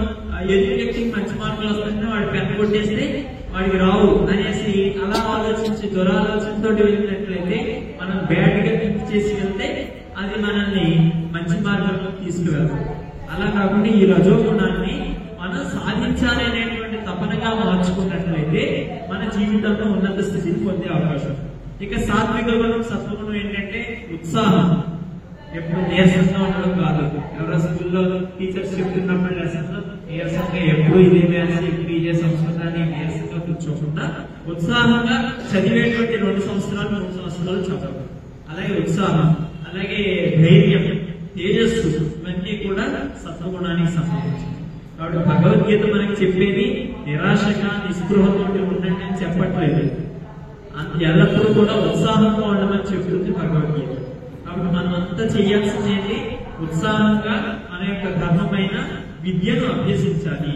ఎదుటి వ్యక్తికి మంచి మార్కులు వస్తుంటే వాడు పెద్ద కొట్టేస్తే వాడికి రావు అనేసి అలా ఆలోచించి దురాలోచనతో వెళ్ళినట్లయితే, మనం బ్యాడ్ గా థింక్ చేసి వెళ్తే అది మనల్ని మంచి మార్గంలో తీసుకువెళ్తాం. అలా కాకుండా ఈ రజోగుణాన్ని మనం సాధించాలి అనేటువంటి తపనగా మార్చుకున్నట్లయితే మన జీవితంలో ఉన్నత స్థితిని పొందే అవకాశం. ఇక సాత్విక గుణం, సత్వగుణం ఏంటంటే ఉత్సాహం. ఎప్పుడు నీరసంగా ఉండడం కాదు. ఎవరో స్కూల్లో టీచర్స్ చెప్తున్నప్పుడు లెసన్లో నీరసంగా ఎప్పుడు ఇదే మ్యాథ్స్, ఎప్పుడు ఇదే సంస్కృతాన్ని నీరసంగా కూర్చోకుండా ఉత్సాహంగా చదివేటువంటి 2 సంవత్సరాలు 3 సంవత్సరాలు చదవడం. అలాగే ఉత్సాహం, అలాగే ధైర్యం, తేజస్సు, ఇవన్నీ కూడా సత్వగుణానికి సంబంధించి. కాబట్టి భగవద్గీత మనకి చెప్పేది నిరాశగా నిస్పృహతో ఉండండి అని చెప్పట్లేదు. ఎల్లప్పుడూ కూడా ఉత్సాహంగా ఉండమని చెప్తుంది భగవద్గీత. కాబట్టి మనం అంతా చేయాల్సింది ఉత్సాహంగా మన యొక్క ధర్మమైన విద్యను అభ్యసించాలి.